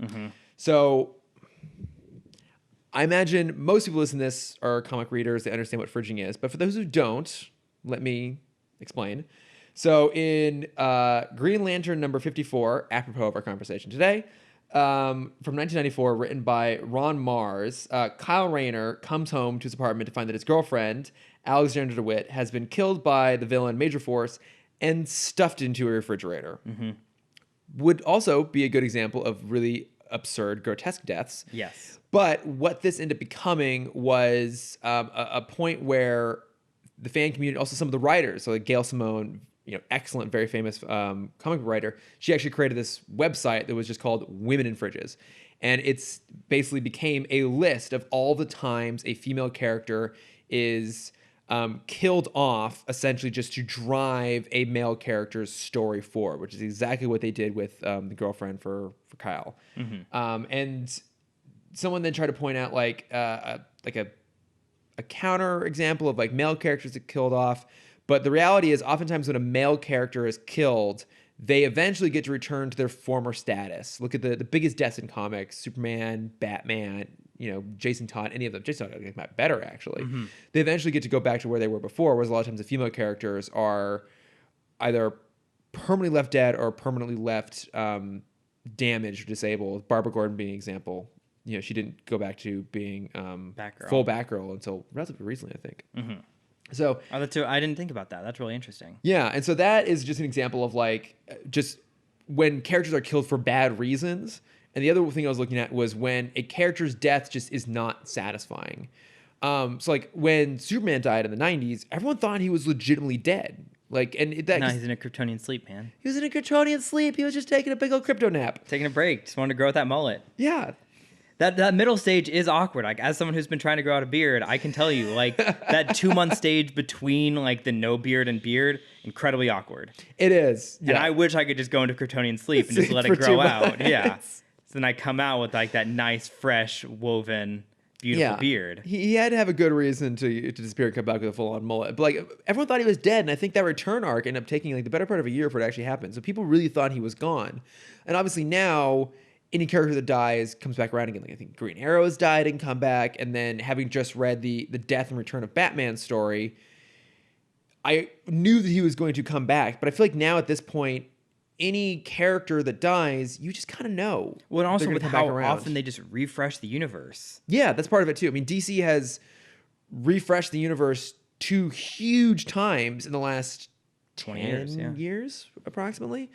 Mm-hmm. So I imagine most people listening to this are comic readers. They understand what fridging is. But for those who don't, let me explain. So in Green Lantern number 54, apropos of our conversation today, from 1994, written by Ron Mars, Kyle Rayner comes home to his apartment to find that his girlfriend, Alexandra DeWitt, has been killed by the villain Major Force and stuffed into a refrigerator. Mm-hmm. Would also be a good example of really absurd, grotesque deaths. Yes. But what this ended up becoming was a point where the fan community, also some of the writers, so like Gail Simone, excellent, very famous comic book writer, she actually created this website that was just called Women in Fridges. And it's basically became a list of all the times a female character is killed off, essentially just to drive a male character's story forward, which is exactly what they did with the girlfriend for Kyle. And someone then tried to point out like a counter example of like male characters that killed off. But the reality is oftentimes when a male character is killed, they eventually get to return to their former status. Look at the biggest deaths in comics: Superman, Batman, Jason Todd, any of them. Jason Todd got better, actually. They eventually get to go back to where they were before, whereas a lot of times the female characters are either permanently left dead or permanently left damaged or disabled. Barbara Gordon being an example. She didn't go back to being full Batgirl until relatively recently, I think. So I didn't think about that. That's really interesting. Yeah, and so that is just an example of like just when characters are killed for bad reasons. And the other thing I was looking at was when a character's death just is not satisfying. So like when Superman died in the 90s, everyone thought he was legitimately dead. Like, and he's in a Kryptonian sleep, man. He was in a Kryptonian sleep. He was just taking a big old crypto nap. Taking a break. Just wanted to grow out that mullet. Yeah. That middle stage is awkward. Like, as someone who's been trying to grow out a beard, I can tell you, like, that 2-month stage between like the no beard and beard, incredibly awkward. It is. Yeah. And I wish I could just go into Kryptonian sleep and just let it grow out. Yeah. So then I come out with like that nice, fresh, woven, beautiful beard. He had to have a good reason to disappear and come back with a full-on mullet. But like everyone thought he was dead, and I think that return arc ended up taking like the better part of a year for it to actually happen. So people really thought he was gone. And obviously now any character that dies comes back around again. Like I think Green Arrow has died and come back, and then having just read the death and return of Batman story, I knew that he was going to come back. But I feel like now at this point, any character that dies, you just kind of know. Well, and also with how often they just refresh the universe. Yeah, that's part of it too. I mean, DC has refreshed the universe 2 huge times in the last 10 years, approximately.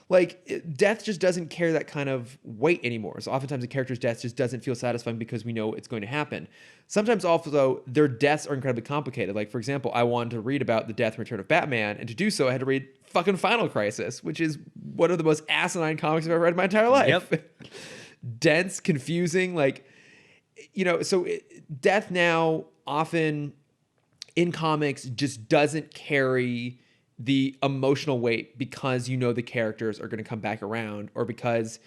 Like, death just doesn't carry that kind of weight anymore. So oftentimes a character's death just doesn't feel satisfying because we know it's going to happen. Sometimes also, their deaths are incredibly complicated. Like, for example, I wanted to read about the death and return of Batman, and to do so, I had to read fucking Final Crisis, which is one of the most asinine comics I've ever read in my entire life. Yep. Dense, confusing, like, so death now often in comics just doesn't carry the emotional weight because the characters are going to come back around, or because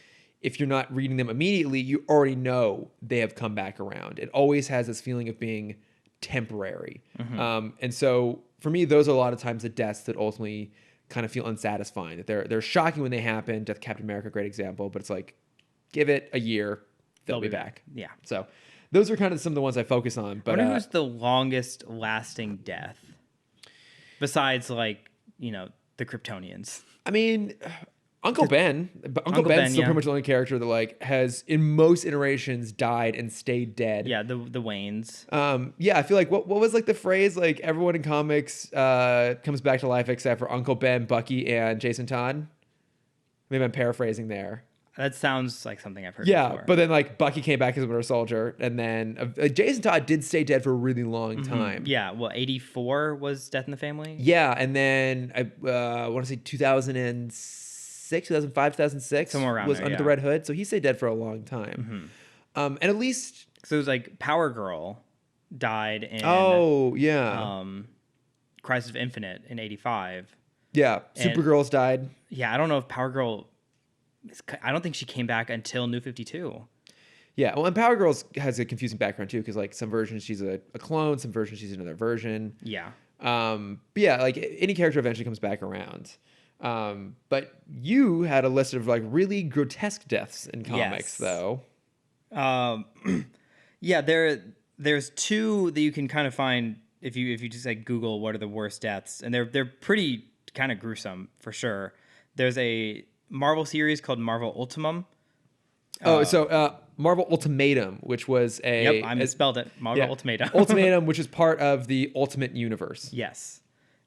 if you're not reading them immediately, you already know they have come back around. It always has this feeling of being temporary. And so for me, those are a lot of times the deaths that ultimately kind of feel unsatisfying. That they're shocking when they happen. Death of Captain America, great example, but it's like, give it a year, they'll be back. Yeah. So those are kind of some of the ones I focus on. But I wonder who's the longest lasting death besides like, the Kryptonians. I mean, Uncle Ben. Uncle Ben's still pretty much the only character that like has in most iterations died and stayed dead. Yeah, the Waynes. Yeah, I feel like what was like the phrase, like everyone in comics comes back to life except for Uncle Ben, Bucky, and Jason Todd. Maybe I'm paraphrasing there. That sounds like something I've heard before. But then like Bucky came back as a Winter Soldier, and then Jason Todd did stay dead for a really long time. Yeah, well, 84 was Death in the Family? Yeah, and then I want to say 2006, 2005, 2006 somewhere around was there, under the Red Hood, so he stayed dead for a long time. And at least... So it was like Power Girl died in... Oh, yeah. Crisis of Infinite in 85. Yeah, Supergirl's died. Yeah, I don't know if Power Girl... I don't think she came back until New 52. Yeah, well, and Power Girl has a confusing background too, because like some versions she's a clone, some versions she's another version. Yeah. But yeah, like any character eventually comes back around. But you had a list of like really grotesque deaths in comics, though. Yeah, there's 2 that you can kind of find if you just like Google what are the worst deaths, and they're pretty kind of gruesome for sure. There's a Marvel series called Marvel Ultimum. Marvel Ultimatum, which was I misspelled it. Marvel Ultimatum. Ultimatum, which is part of the Ultimate Universe. Yes.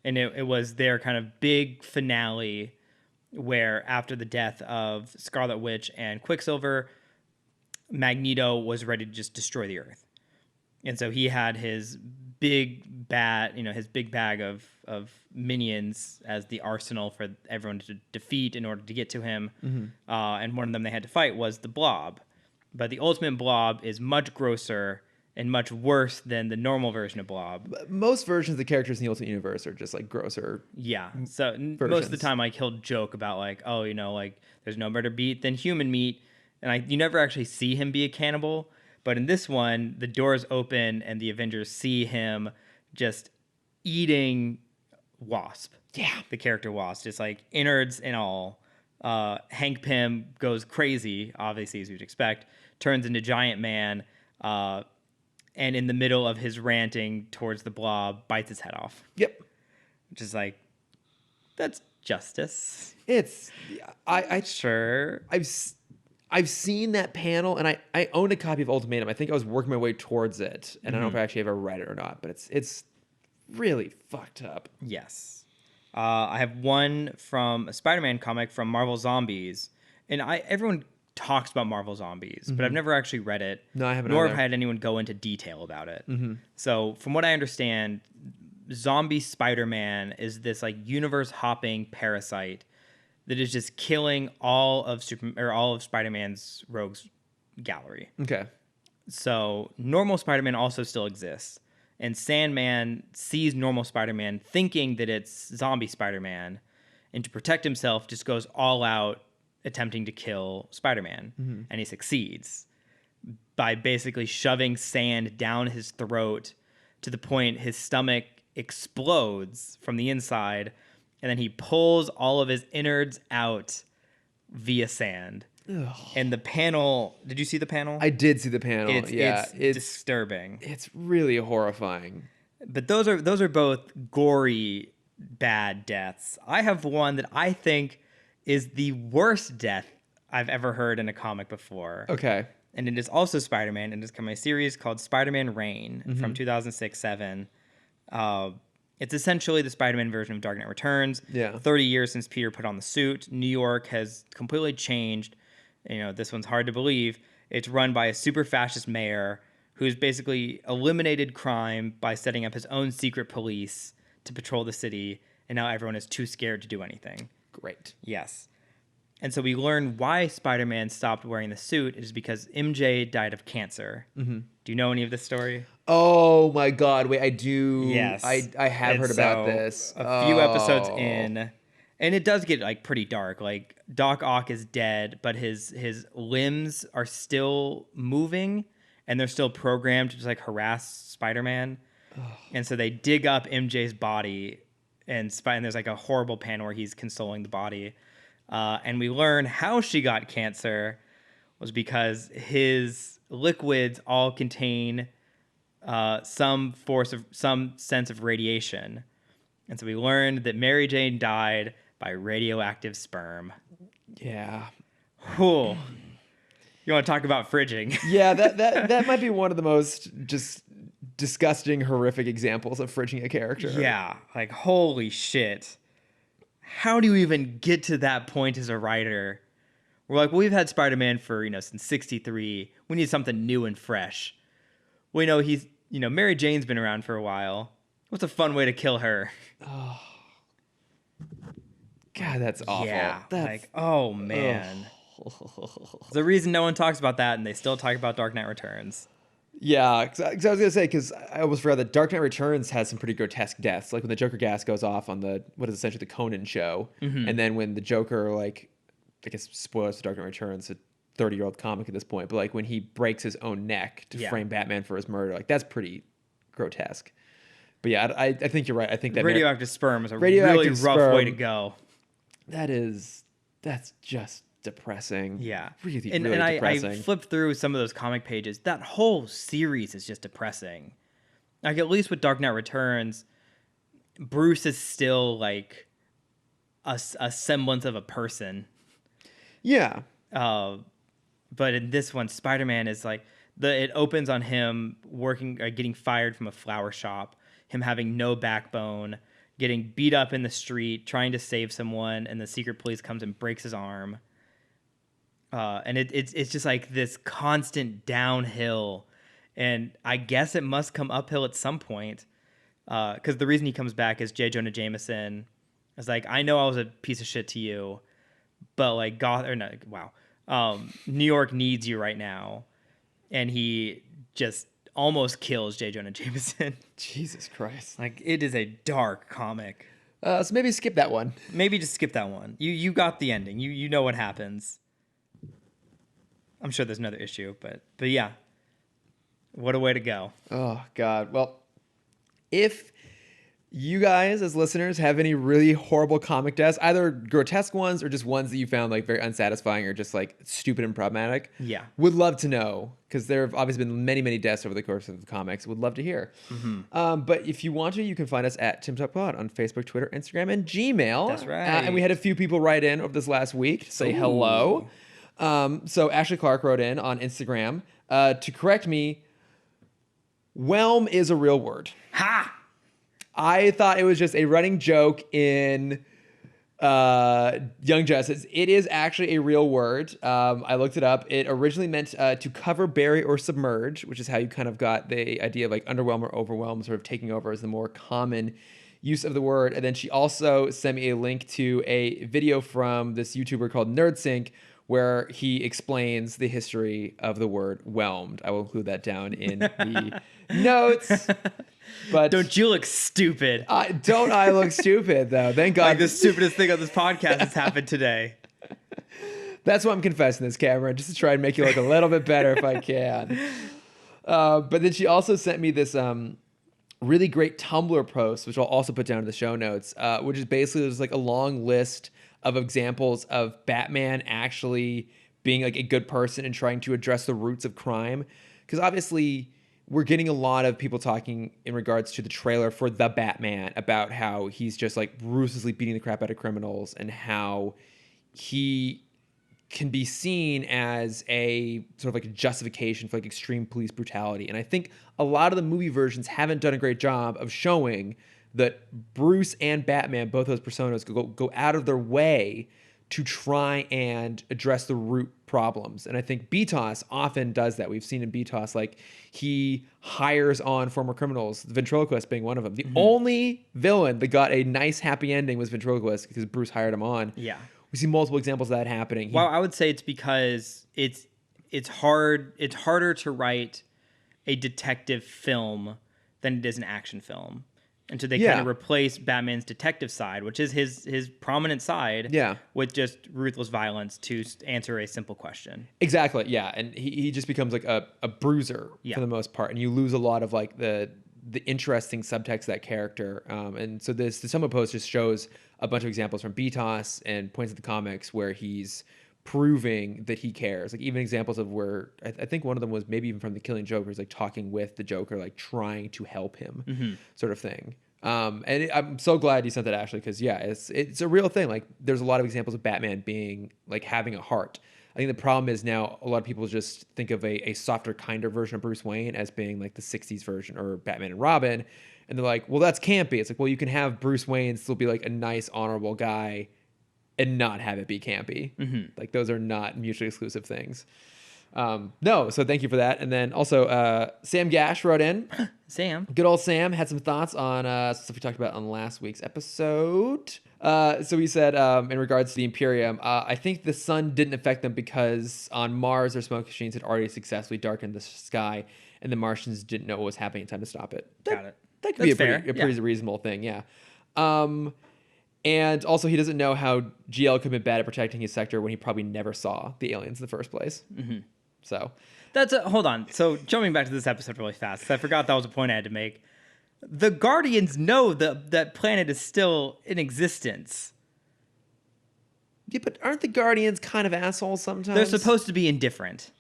And it was their kind of big finale where after the death of Scarlet Witch and Quicksilver, Magneto was ready to just destroy the Earth. And so he had his big his big bag of minions as the arsenal for everyone to defeat in order to get to him. And one of them they had to fight was the Blob. But the ultimate Blob is much grosser and much worse than the normal version of Blob. Most versions of the characters in the Ultimate Universe are just like grosser. Yeah. So most of the time, like, he'll joke about like, oh, like there's no better meat than human meat, and you never actually see him be a cannibal. But in this one, the doors open and the Avengers see him just eating Wasp. Yeah. The character Wasp, just like innards and all. Hank Pym goes crazy, obviously, as you'd expect, turns into Giant Man, and in the middle of his ranting towards the Blob, bites his head off. Yep. Which is like, that's justice. It's Sure. I've seen that panel, and I own a copy of Ultimatum. I think I was working my way towards it, and I don't know if I actually ever read it or not, but it's really fucked up. Yes. I have one from a Spider-Man comic from Marvel Zombies, and everyone talks about Marvel Zombies, but I've never actually read it. No, I haven't Nor either. have I had anyone go into detail about it. So from what I understand, Zombie Spider-Man is this like universe-hopping parasite that is just killing all of Spider-Man's rogues gallery. Okay. So normal Spider-Man also still exists. And Sandman sees normal Spider-Man thinking that it's zombie Spider-Man, and to protect himself just goes all out attempting to kill Spider-Man. And he succeeds by basically shoving sand down his throat to the point his stomach explodes from the inside, and then he pulls all of his innards out via sand. Ugh. And the panel, did you see the panel? I did see the panel. It's disturbing. It's really horrifying. But those are both gory, bad deaths. I have one that I think is the worst death I've ever heard in a comic before. Okay. And it is also Spider-Man, and it's come a series called Spider-Man Reign from 2006-07. It's essentially the Spider-Man version of Dark Knight Returns. Yeah. 30 years since Peter put on the suit. New York has completely changed. This one's hard to believe. It's run by a super fascist mayor who's basically eliminated crime by setting up his own secret police to patrol the city, and now everyone is too scared to do anything. Great. Yes. And so we learn why Spider-Man stopped wearing the suit is because MJ died of cancer. Do you know any of this story? Oh my God! Wait, I do. Yes, I have heard about this. A few episodes in, and it does get like pretty dark. Like Doc Ock is dead, but his limbs are still moving, and they're still programmed to just like harass Spider-Man. And so they dig up MJ's body, and there's like a horrible panel where he's consoling the body, and we learn how she got cancer was because his liquids all contain some sense of radiation. And so we learned that Mary Jane died by radioactive sperm. Yeah. Whew. You want to talk about fridging? Yeah, that might be one of the most just disgusting, horrific examples of fridging a character. Yeah, like holy shit. How do you even get to that point as a writer? We're like, well, we've had Spider-Man for, since 63. We need something new and fresh. We know Mary Jane's been around for a while. What's a fun way to kill her? Oh. God, that's awful. Yeah, oh man. There's a reason no one talks about that, and they still talk about Dark Knight Returns. Yeah, because I was going to say, because I almost forgot that Dark Knight Returns has some pretty grotesque deaths. Like when the Joker gas goes off on what is essentially the Conan show. And then when the Joker, like, I guess spoilers for Dark Knight Returns, a 30-year-old comic at this point, but like when he breaks his own neck to frame Batman for his murder, like that's pretty grotesque. But yeah, I think you're right. I think that radioactive sperm is a really rough way to go. That's just depressing. Yeah. Really depressing. I flipped through some of those comic pages. That whole series is just depressing. Like at least with Dark Knight Returns, Bruce is still like a semblance of a person. Yeah. But in this one, Spider-Man is like it opens on him getting fired from a flower shop, him having no backbone, getting beat up in the street, trying to save someone, and the secret police comes and breaks his arm. And it's just like this constant downhill, and I guess it must come uphill at some point. Because the reason he comes back is J. Jonah Jameson is like, I know I was a piece of shit to you, but like New York needs you right now, and he just almost kills J. Jonah Jameson. Jesus Christ. Like, it is a dark comic. So maybe skip that one. Maybe just skip that one. You got the ending. You know what happens. I'm sure there's another issue, but yeah. What a way to go. Oh, God. Well, if you guys as listeners have any really horrible comic deaths, either grotesque ones or just ones that you found like very unsatisfying or just like stupid and problematic, yeah, would love to know, because there have obviously been many deaths over the course of the comics. Would love to hear. But if you want to, you can find us at Timm Talk Pod on Facebook, Twitter, Instagram, and Gmail. That's right. And we had a few people write in over this last week to say hello. So Ashley Clark wrote in on Instagram to correct me. Whelm is a real word. Ha! I thought it was just a running joke in Young Justice. It is actually a real word. I looked it up. It originally meant to cover, bury, or submerge, which is how you kind of got the idea of like underwhelm or overwhelm sort of taking over as the more common use of the word. And then she also sent me a link to a video from this YouTuber called NerdSync, where he explains the history of the word whelmed. I will include that down in the notes. But don't you look stupid? Don't I look stupid, though? Thank God. Like the stupidest thing on this podcast has happened today. That's why I'm confessing this, Cameron, just to try and make you look a little bit better if I can. But then she also sent me this really great Tumblr post, which I'll also put down in the show notes, which is basically just like a long list of examples of Batman actually being like a good person and trying to address the roots of crime. Because obviously we're getting a lot of people talking in regards to the trailer for The Batman about how he's just like ruthlessly beating the crap out of criminals and how he can be seen as a sort of like a justification for like extreme police brutality. And I think a lot of the movie versions haven't done a great job of showing that Bruce and Batman, both those personas, go out of their way to try and address the root problems. And I think BTOS often does that. We've seen in BTOS, like, he hires on former criminals, the ventriloquist being one of them. The only villain that got a nice happy ending was ventriloquist because Bruce hired him on. Yeah. We see multiple examples of that happening. Well, I would say it's because it's harder to write a detective film than it is an action film. And so they kind of replace Batman's detective side, which is his prominent side, with just ruthless violence to answer a simple question. Exactly, yeah. And he just becomes like a bruiser for the most part. And you lose a lot of like the interesting subtext of that character. And so the Tumblr post just shows a bunch of examples from BTOS and points at the comics where he's proving that he cares. Like even examples of where I think one of them was maybe even from The Killing Joke, he's like talking with the Joker, like trying to help him, sort of thing. I'm so glad you sent that, Ashley, because it's a real thing. Like there's a lot of examples of Batman being like having a heart. I think the problem is now a lot of people just think of a softer, kinder version of Bruce Wayne as being like the 60s version or Batman and Robin. And they're like, well, that's campy. It's like, well, you can have Bruce Wayne still be like a nice, honorable guy and not have it be campy. Like those are not mutually exclusive things. No, so thank you for that. And then also Sam Gash wrote in. Sam. Good old Sam had some thoughts on stuff we talked about on last week's episode. So he said, in regards to the Imperium, I think the sun didn't affect them because on Mars, their smoke machines had already successfully darkened the sky, and the Martians didn't know what was happening in time to stop it. Got it. That could be a pretty reasonable thing, yeah. And also, he doesn't know how GL could have been bad at protecting his sector when he probably never saw the aliens in the first place. So hold on. So jumping back to this episode really fast, 'cause I forgot that was a point I had to make. The Guardians know that planet is still in existence. Yeah, but aren't the Guardians kind of assholes sometimes? They're supposed to be indifferent.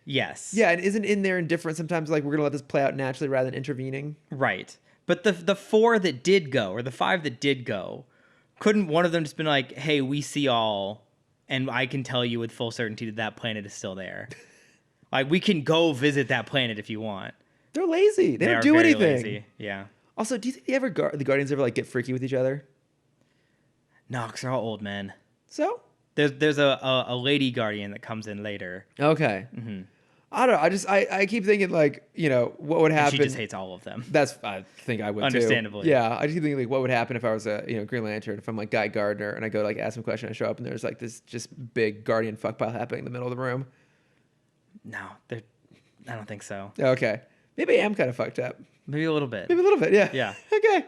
Yes. Yeah, and isn't in there indifferent sometimes like we're going to let this play out naturally rather than intervening? Right. But the four that did go, or the five that did go, couldn't one of them just been like, hey, we see all, and I can tell you with full certainty that planet is still there. Like, we can go visit that planet if you want. They're lazy. They don't do anything. Lazy. Yeah. Also, do you think the Guardians ever like get freaky with each other? No, because they're all old men. So There's a lady guardian that comes in later. Okay. I don't know. I keep thinking like, what would happen? She just hates all of them. I think I would Understandably. too. Yeah. I just keep thinking like, what would happen if I was a, Green Lantern, if I'm like Guy Gardner and I go like ask him a question, I show up and there's like this just big guardian fuck pile happening in the middle of the room. No, I don't think so. Okay. Maybe I am kind of fucked up. Maybe a little bit. Maybe a little bit. Yeah. Yeah. Okay.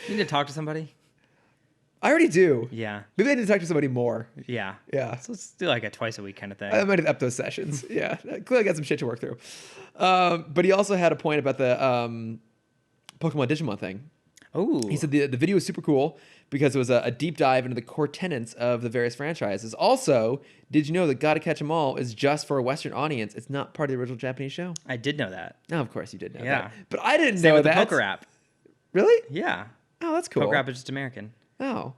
You need to talk to somebody. I already do. Yeah. Maybe I need to talk to somebody more. Yeah. Yeah. So let's do like a twice a week kind of thing. I might have upped those sessions. Yeah. I clearly got some shit to work through. But he also had a point about the Pokemon Digimon thing. Oh. He said the video was super cool because it was a deep dive into the core tenets of the various franchises. Also, did you know that Gotta Catch 'Em All is just for a Western audience? It's not part of the original Japanese show. I did know that. No, of course you did know Yeah. that. But I didn't Same know with that. the Poker app. Really? Yeah. Oh, that's cool. Poker app is just American. Oh,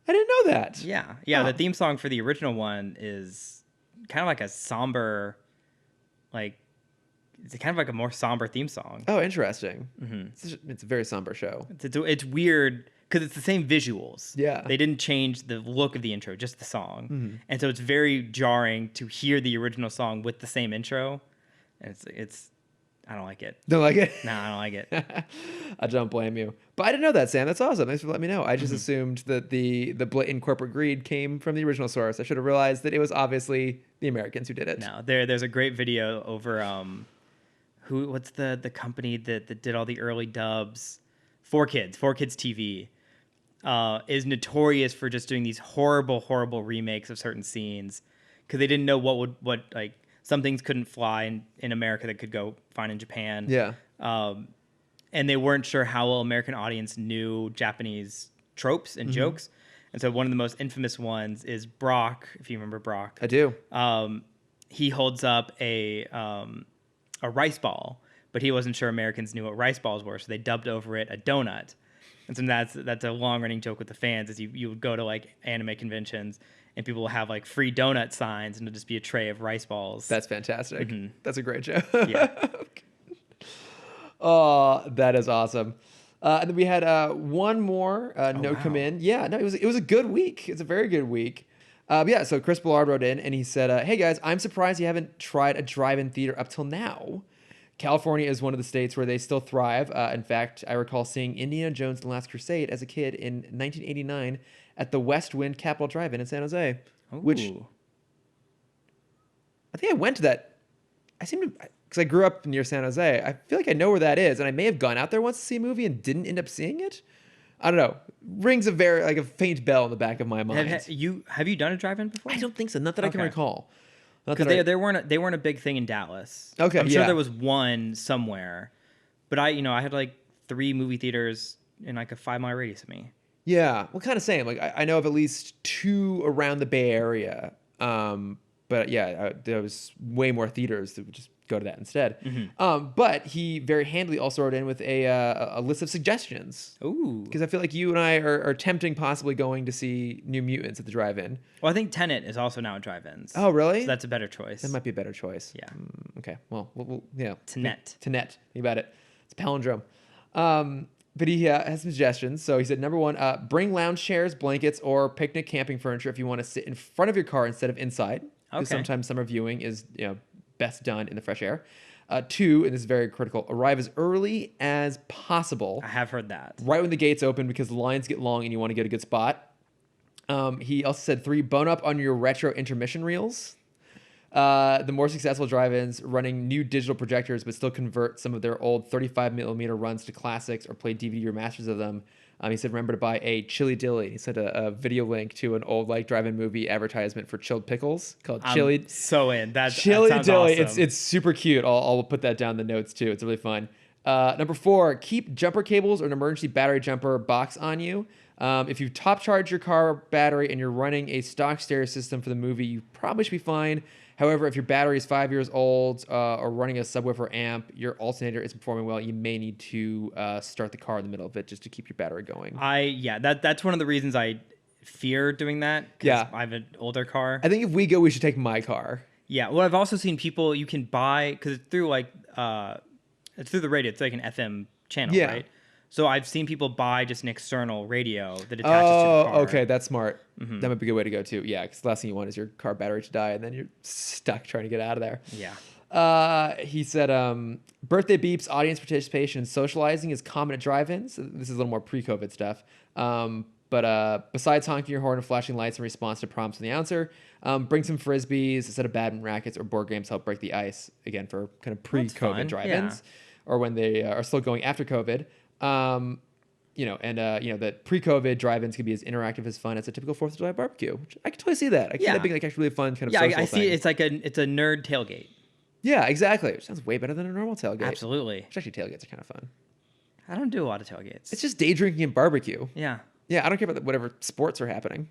I didn't know that. Yeah. Yeah. Oh. The theme song for the original one is kind of like a somber, like, it's kind of like a more somber theme song. Oh, interesting. It's a very somber show. It's weird because it's the same visuals. Yeah. They didn't change the look of the intro, just the song. And so it's very jarring to hear the original song with the same intro. And it's I don't like it. Don't like it? No, I don't like it. I don't blame you. But I didn't know that, Sam. That's awesome. Thanks for letting me know. I just assumed that the blatant corporate greed came from the original source. I should have realized that it was obviously the Americans who did it. No, there's a great video over what's the company that did all the early dubs? 4Kids TV. Is notorious for just doing these horrible remakes of certain scenes because they didn't know what like some things couldn't fly in America that could go fine in Japan. Yeah. And they weren't sure how well American audience knew Japanese tropes and jokes. And so one of the most infamous ones is Brock, if you remember Brock. I do. He holds up a rice ball, but he wasn't sure Americans knew what rice balls were, so they dubbed over it a donut. And so that's a long running joke with the fans is you would go to like anime conventions and people will have like free donut signs and it'll just be a tray of rice balls. That's fantastic. That's a great show. Yeah. Oh, that is awesome. And then we had one more note come in. Yeah, no, it was a good week. It's a very good week. Yeah, so Chris Ballard wrote in and he said, hey guys, I'm surprised you haven't tried a drive-in theater up till now. California is one of the states where they still thrive. In fact, I recall seeing Indiana Jones and the Last Crusade as a kid in 1989 at the West Wind Capitol Drive-In in San Jose, which I think I went to that. I seem to, because I grew up near San Jose. I feel like I know where that is, and I may have gone out there once to see a movie and didn't end up seeing it. I don't know. Rings a faint bell in the back of my mind. Have you done a drive-in before? I don't think so. Not that I can recall. Because they weren't a big thing in Dallas. Okay, I'm sure there was one somewhere, but I had like 3 movie theaters in like a 5-mile radius of me. Yeah, well, kind of same. Like I know of at least 2 around the Bay Area, but yeah, there was way more theaters that would just go to that instead. But he very handily also wrote in with a list of suggestions. Ooh, because I feel like you and I are tempting possibly going to see New Mutants at the drive-in. Well, I think Tenet is also now at drive-ins. Oh, really? So that's a better choice. That might be a better choice. Yeah. Okay. Well, yeah. Tenet. Think about it. It's a palindrome. But he has some suggestions. So he said, number 1, bring lounge chairs, blankets, or picnic camping furniture if you want to sit in front of your car instead of inside. Because sometimes summer viewing is best done in the fresh air. 2, and this is very critical, arrive as early as possible. I have heard that. Right when the gates open because the lines get long and you want to get a good spot. He also said 3, bone up on your retro intermission reels. The more successful drive-ins running new digital projectors but still convert some of their old 35mm runs to classics or play DVD remasters of them. He said, remember to buy a Chili Dilly. He sent a video link to an old drive-in movie advertisement for chilled pickles called Chili. So in that Chili sounds Dilly. awesome. It's super cute. I'll put that down in the notes too. It's really fun. Number 4, keep jumper cables or an emergency battery jumper box on you. If you top charge your car battery and you're running a stock stereo system for the movie, you probably should be fine. However, if your battery is 5 years old or running a subwoofer amp, your alternator isn't performing well, you may need to start the car in the middle of it just to keep your battery going. That's one of the reasons I fear doing that. Yeah. I have an older car. I think if we go, we should take my car. Yeah. Well, I've also seen people you can buy because it's through it's through the radio. It's like an FM channel, right? So I've seen people buy just an external radio that attaches to the car. Okay, that's smart. That might be a good way to go too. Yeah, because the last thing you want is your car battery to die, and then you're stuck trying to get out of there. Yeah. He said, birthday beeps, audience participation, and socializing is common at drive-ins. This is a little more pre-COVID stuff. But besides honking your horn and flashing lights in response to prompts from the announcer, bring some frisbees, a set of badminton rackets, or board games to help break the ice. Again, for kind of pre-COVID drive-ins, or when they are still going after COVID. That pre-COVID drive-ins can be as interactive as fun as a typical 4th of July barbecue. Which I can totally see that. I can see that being like actually really fun kind of social I thing. see. It's like it's a nerd tailgate. Yeah, exactly. Which sounds way better than a normal tailgate. Absolutely. Which actually tailgates are kind of fun. I don't do a lot of tailgates. It's just day drinking and barbecue. Yeah. Yeah, I don't care about whatever sports are happening.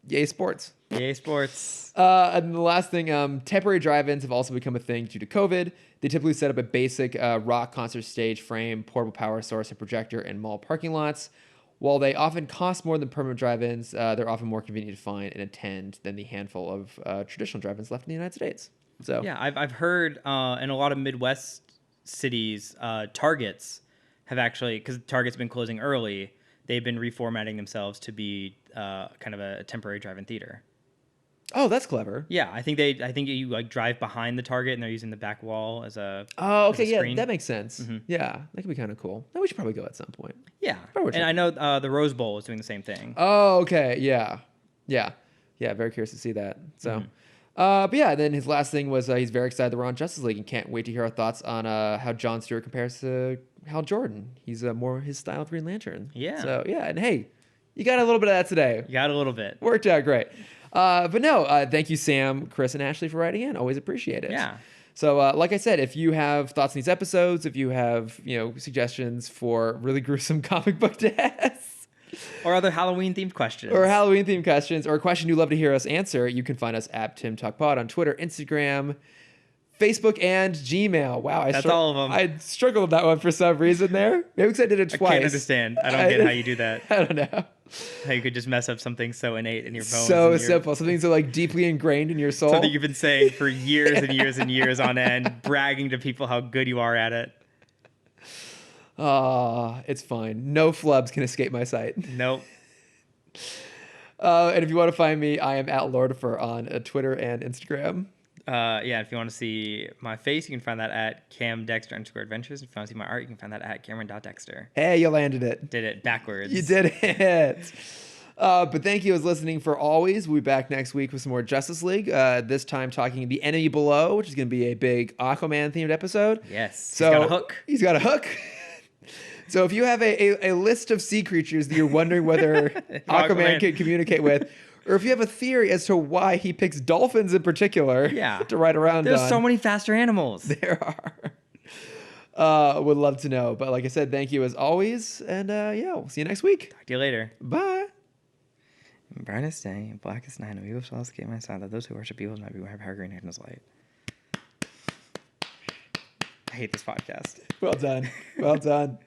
Yay, sports. Yay, sports. And the last thing, temporary drive-ins have also become a thing due to COVID. They typically set up a basic rock concert stage frame, portable power source, and projector in mall parking lots. While they often cost more than permanent drive-ins, they're often more convenient to find and attend than the handful of traditional drive-ins left in the United States. So yeah, I've heard in a lot of Midwest cities, Targets have actually, because Target's been closing early, they've been reformatting themselves to be kind of a temporary drive-in theater. Oh, that's clever. Yeah, I think you like drive behind the Target and they're using the back wall as a yeah, that makes sense. Mm-hmm. Yeah, that could be kind of cool. No, we should probably go at some point. Yeah, and I know the Rose Bowl is doing the same thing. Oh, okay, yeah. Very curious to see that. So, but yeah, then his last thing was he's very excited that we're on Justice League and can't wait to hear our thoughts on how Jon Stewart compares to Hal Jordan. He's more his style of Green Lantern. Yeah. So yeah, and hey, you got a little bit of that today. You got a little bit. Worked out great. But no, thank you, Sam, Chris, and Ashley for writing in. Always appreciate it. Yeah. So, like I said, if you have thoughts on these episodes, if you have suggestions for really gruesome comic book deaths, or other Halloween themed questions, or a question you'd love to hear us answer, you can find us at Timm Talk Pod on Twitter, Instagram, Facebook, and Gmail. Wow, that's all of them. I struggled with that one for some reason there. Maybe because I did it twice. I can't understand. I don't get how you do that. I don't know. How you could just mess up something so innate in your bones. So simple. Something so like deeply ingrained in your soul. Something you've been saying for years and years and years on end, bragging to people how good you are at it. It's fine. No flubs can escape my sight. Nope. And if you want to find me, I am at Lordifer on Twitter and Instagram. If you want to see my face, you can find that at CamDexter_Adventures. If you want to see my art, you can find that at Cameron.Dexter. Hey, you landed it. Did it backwards. You did it. But thank you as listening for always. We'll be back next week with some more Justice League. This time talking The Enemy Below, which is going to be a big Aquaman-themed episode. Yes. So, he's got a hook. He's got a hook. So if you have a list of sea creatures that you're wondering whether Aquaman can communicate with, or if you have a theory as to why he picks dolphins in particular to ride around There's on. So many faster animals. There are. Would love to know. But like I said, thank you as always. And we'll see you next week. Talk to you later. Bye. Brightest day, blackest night, and we shall escape my sight, that those who worship evil might beware of her green hidden light. I hate this podcast. Well done. Well done.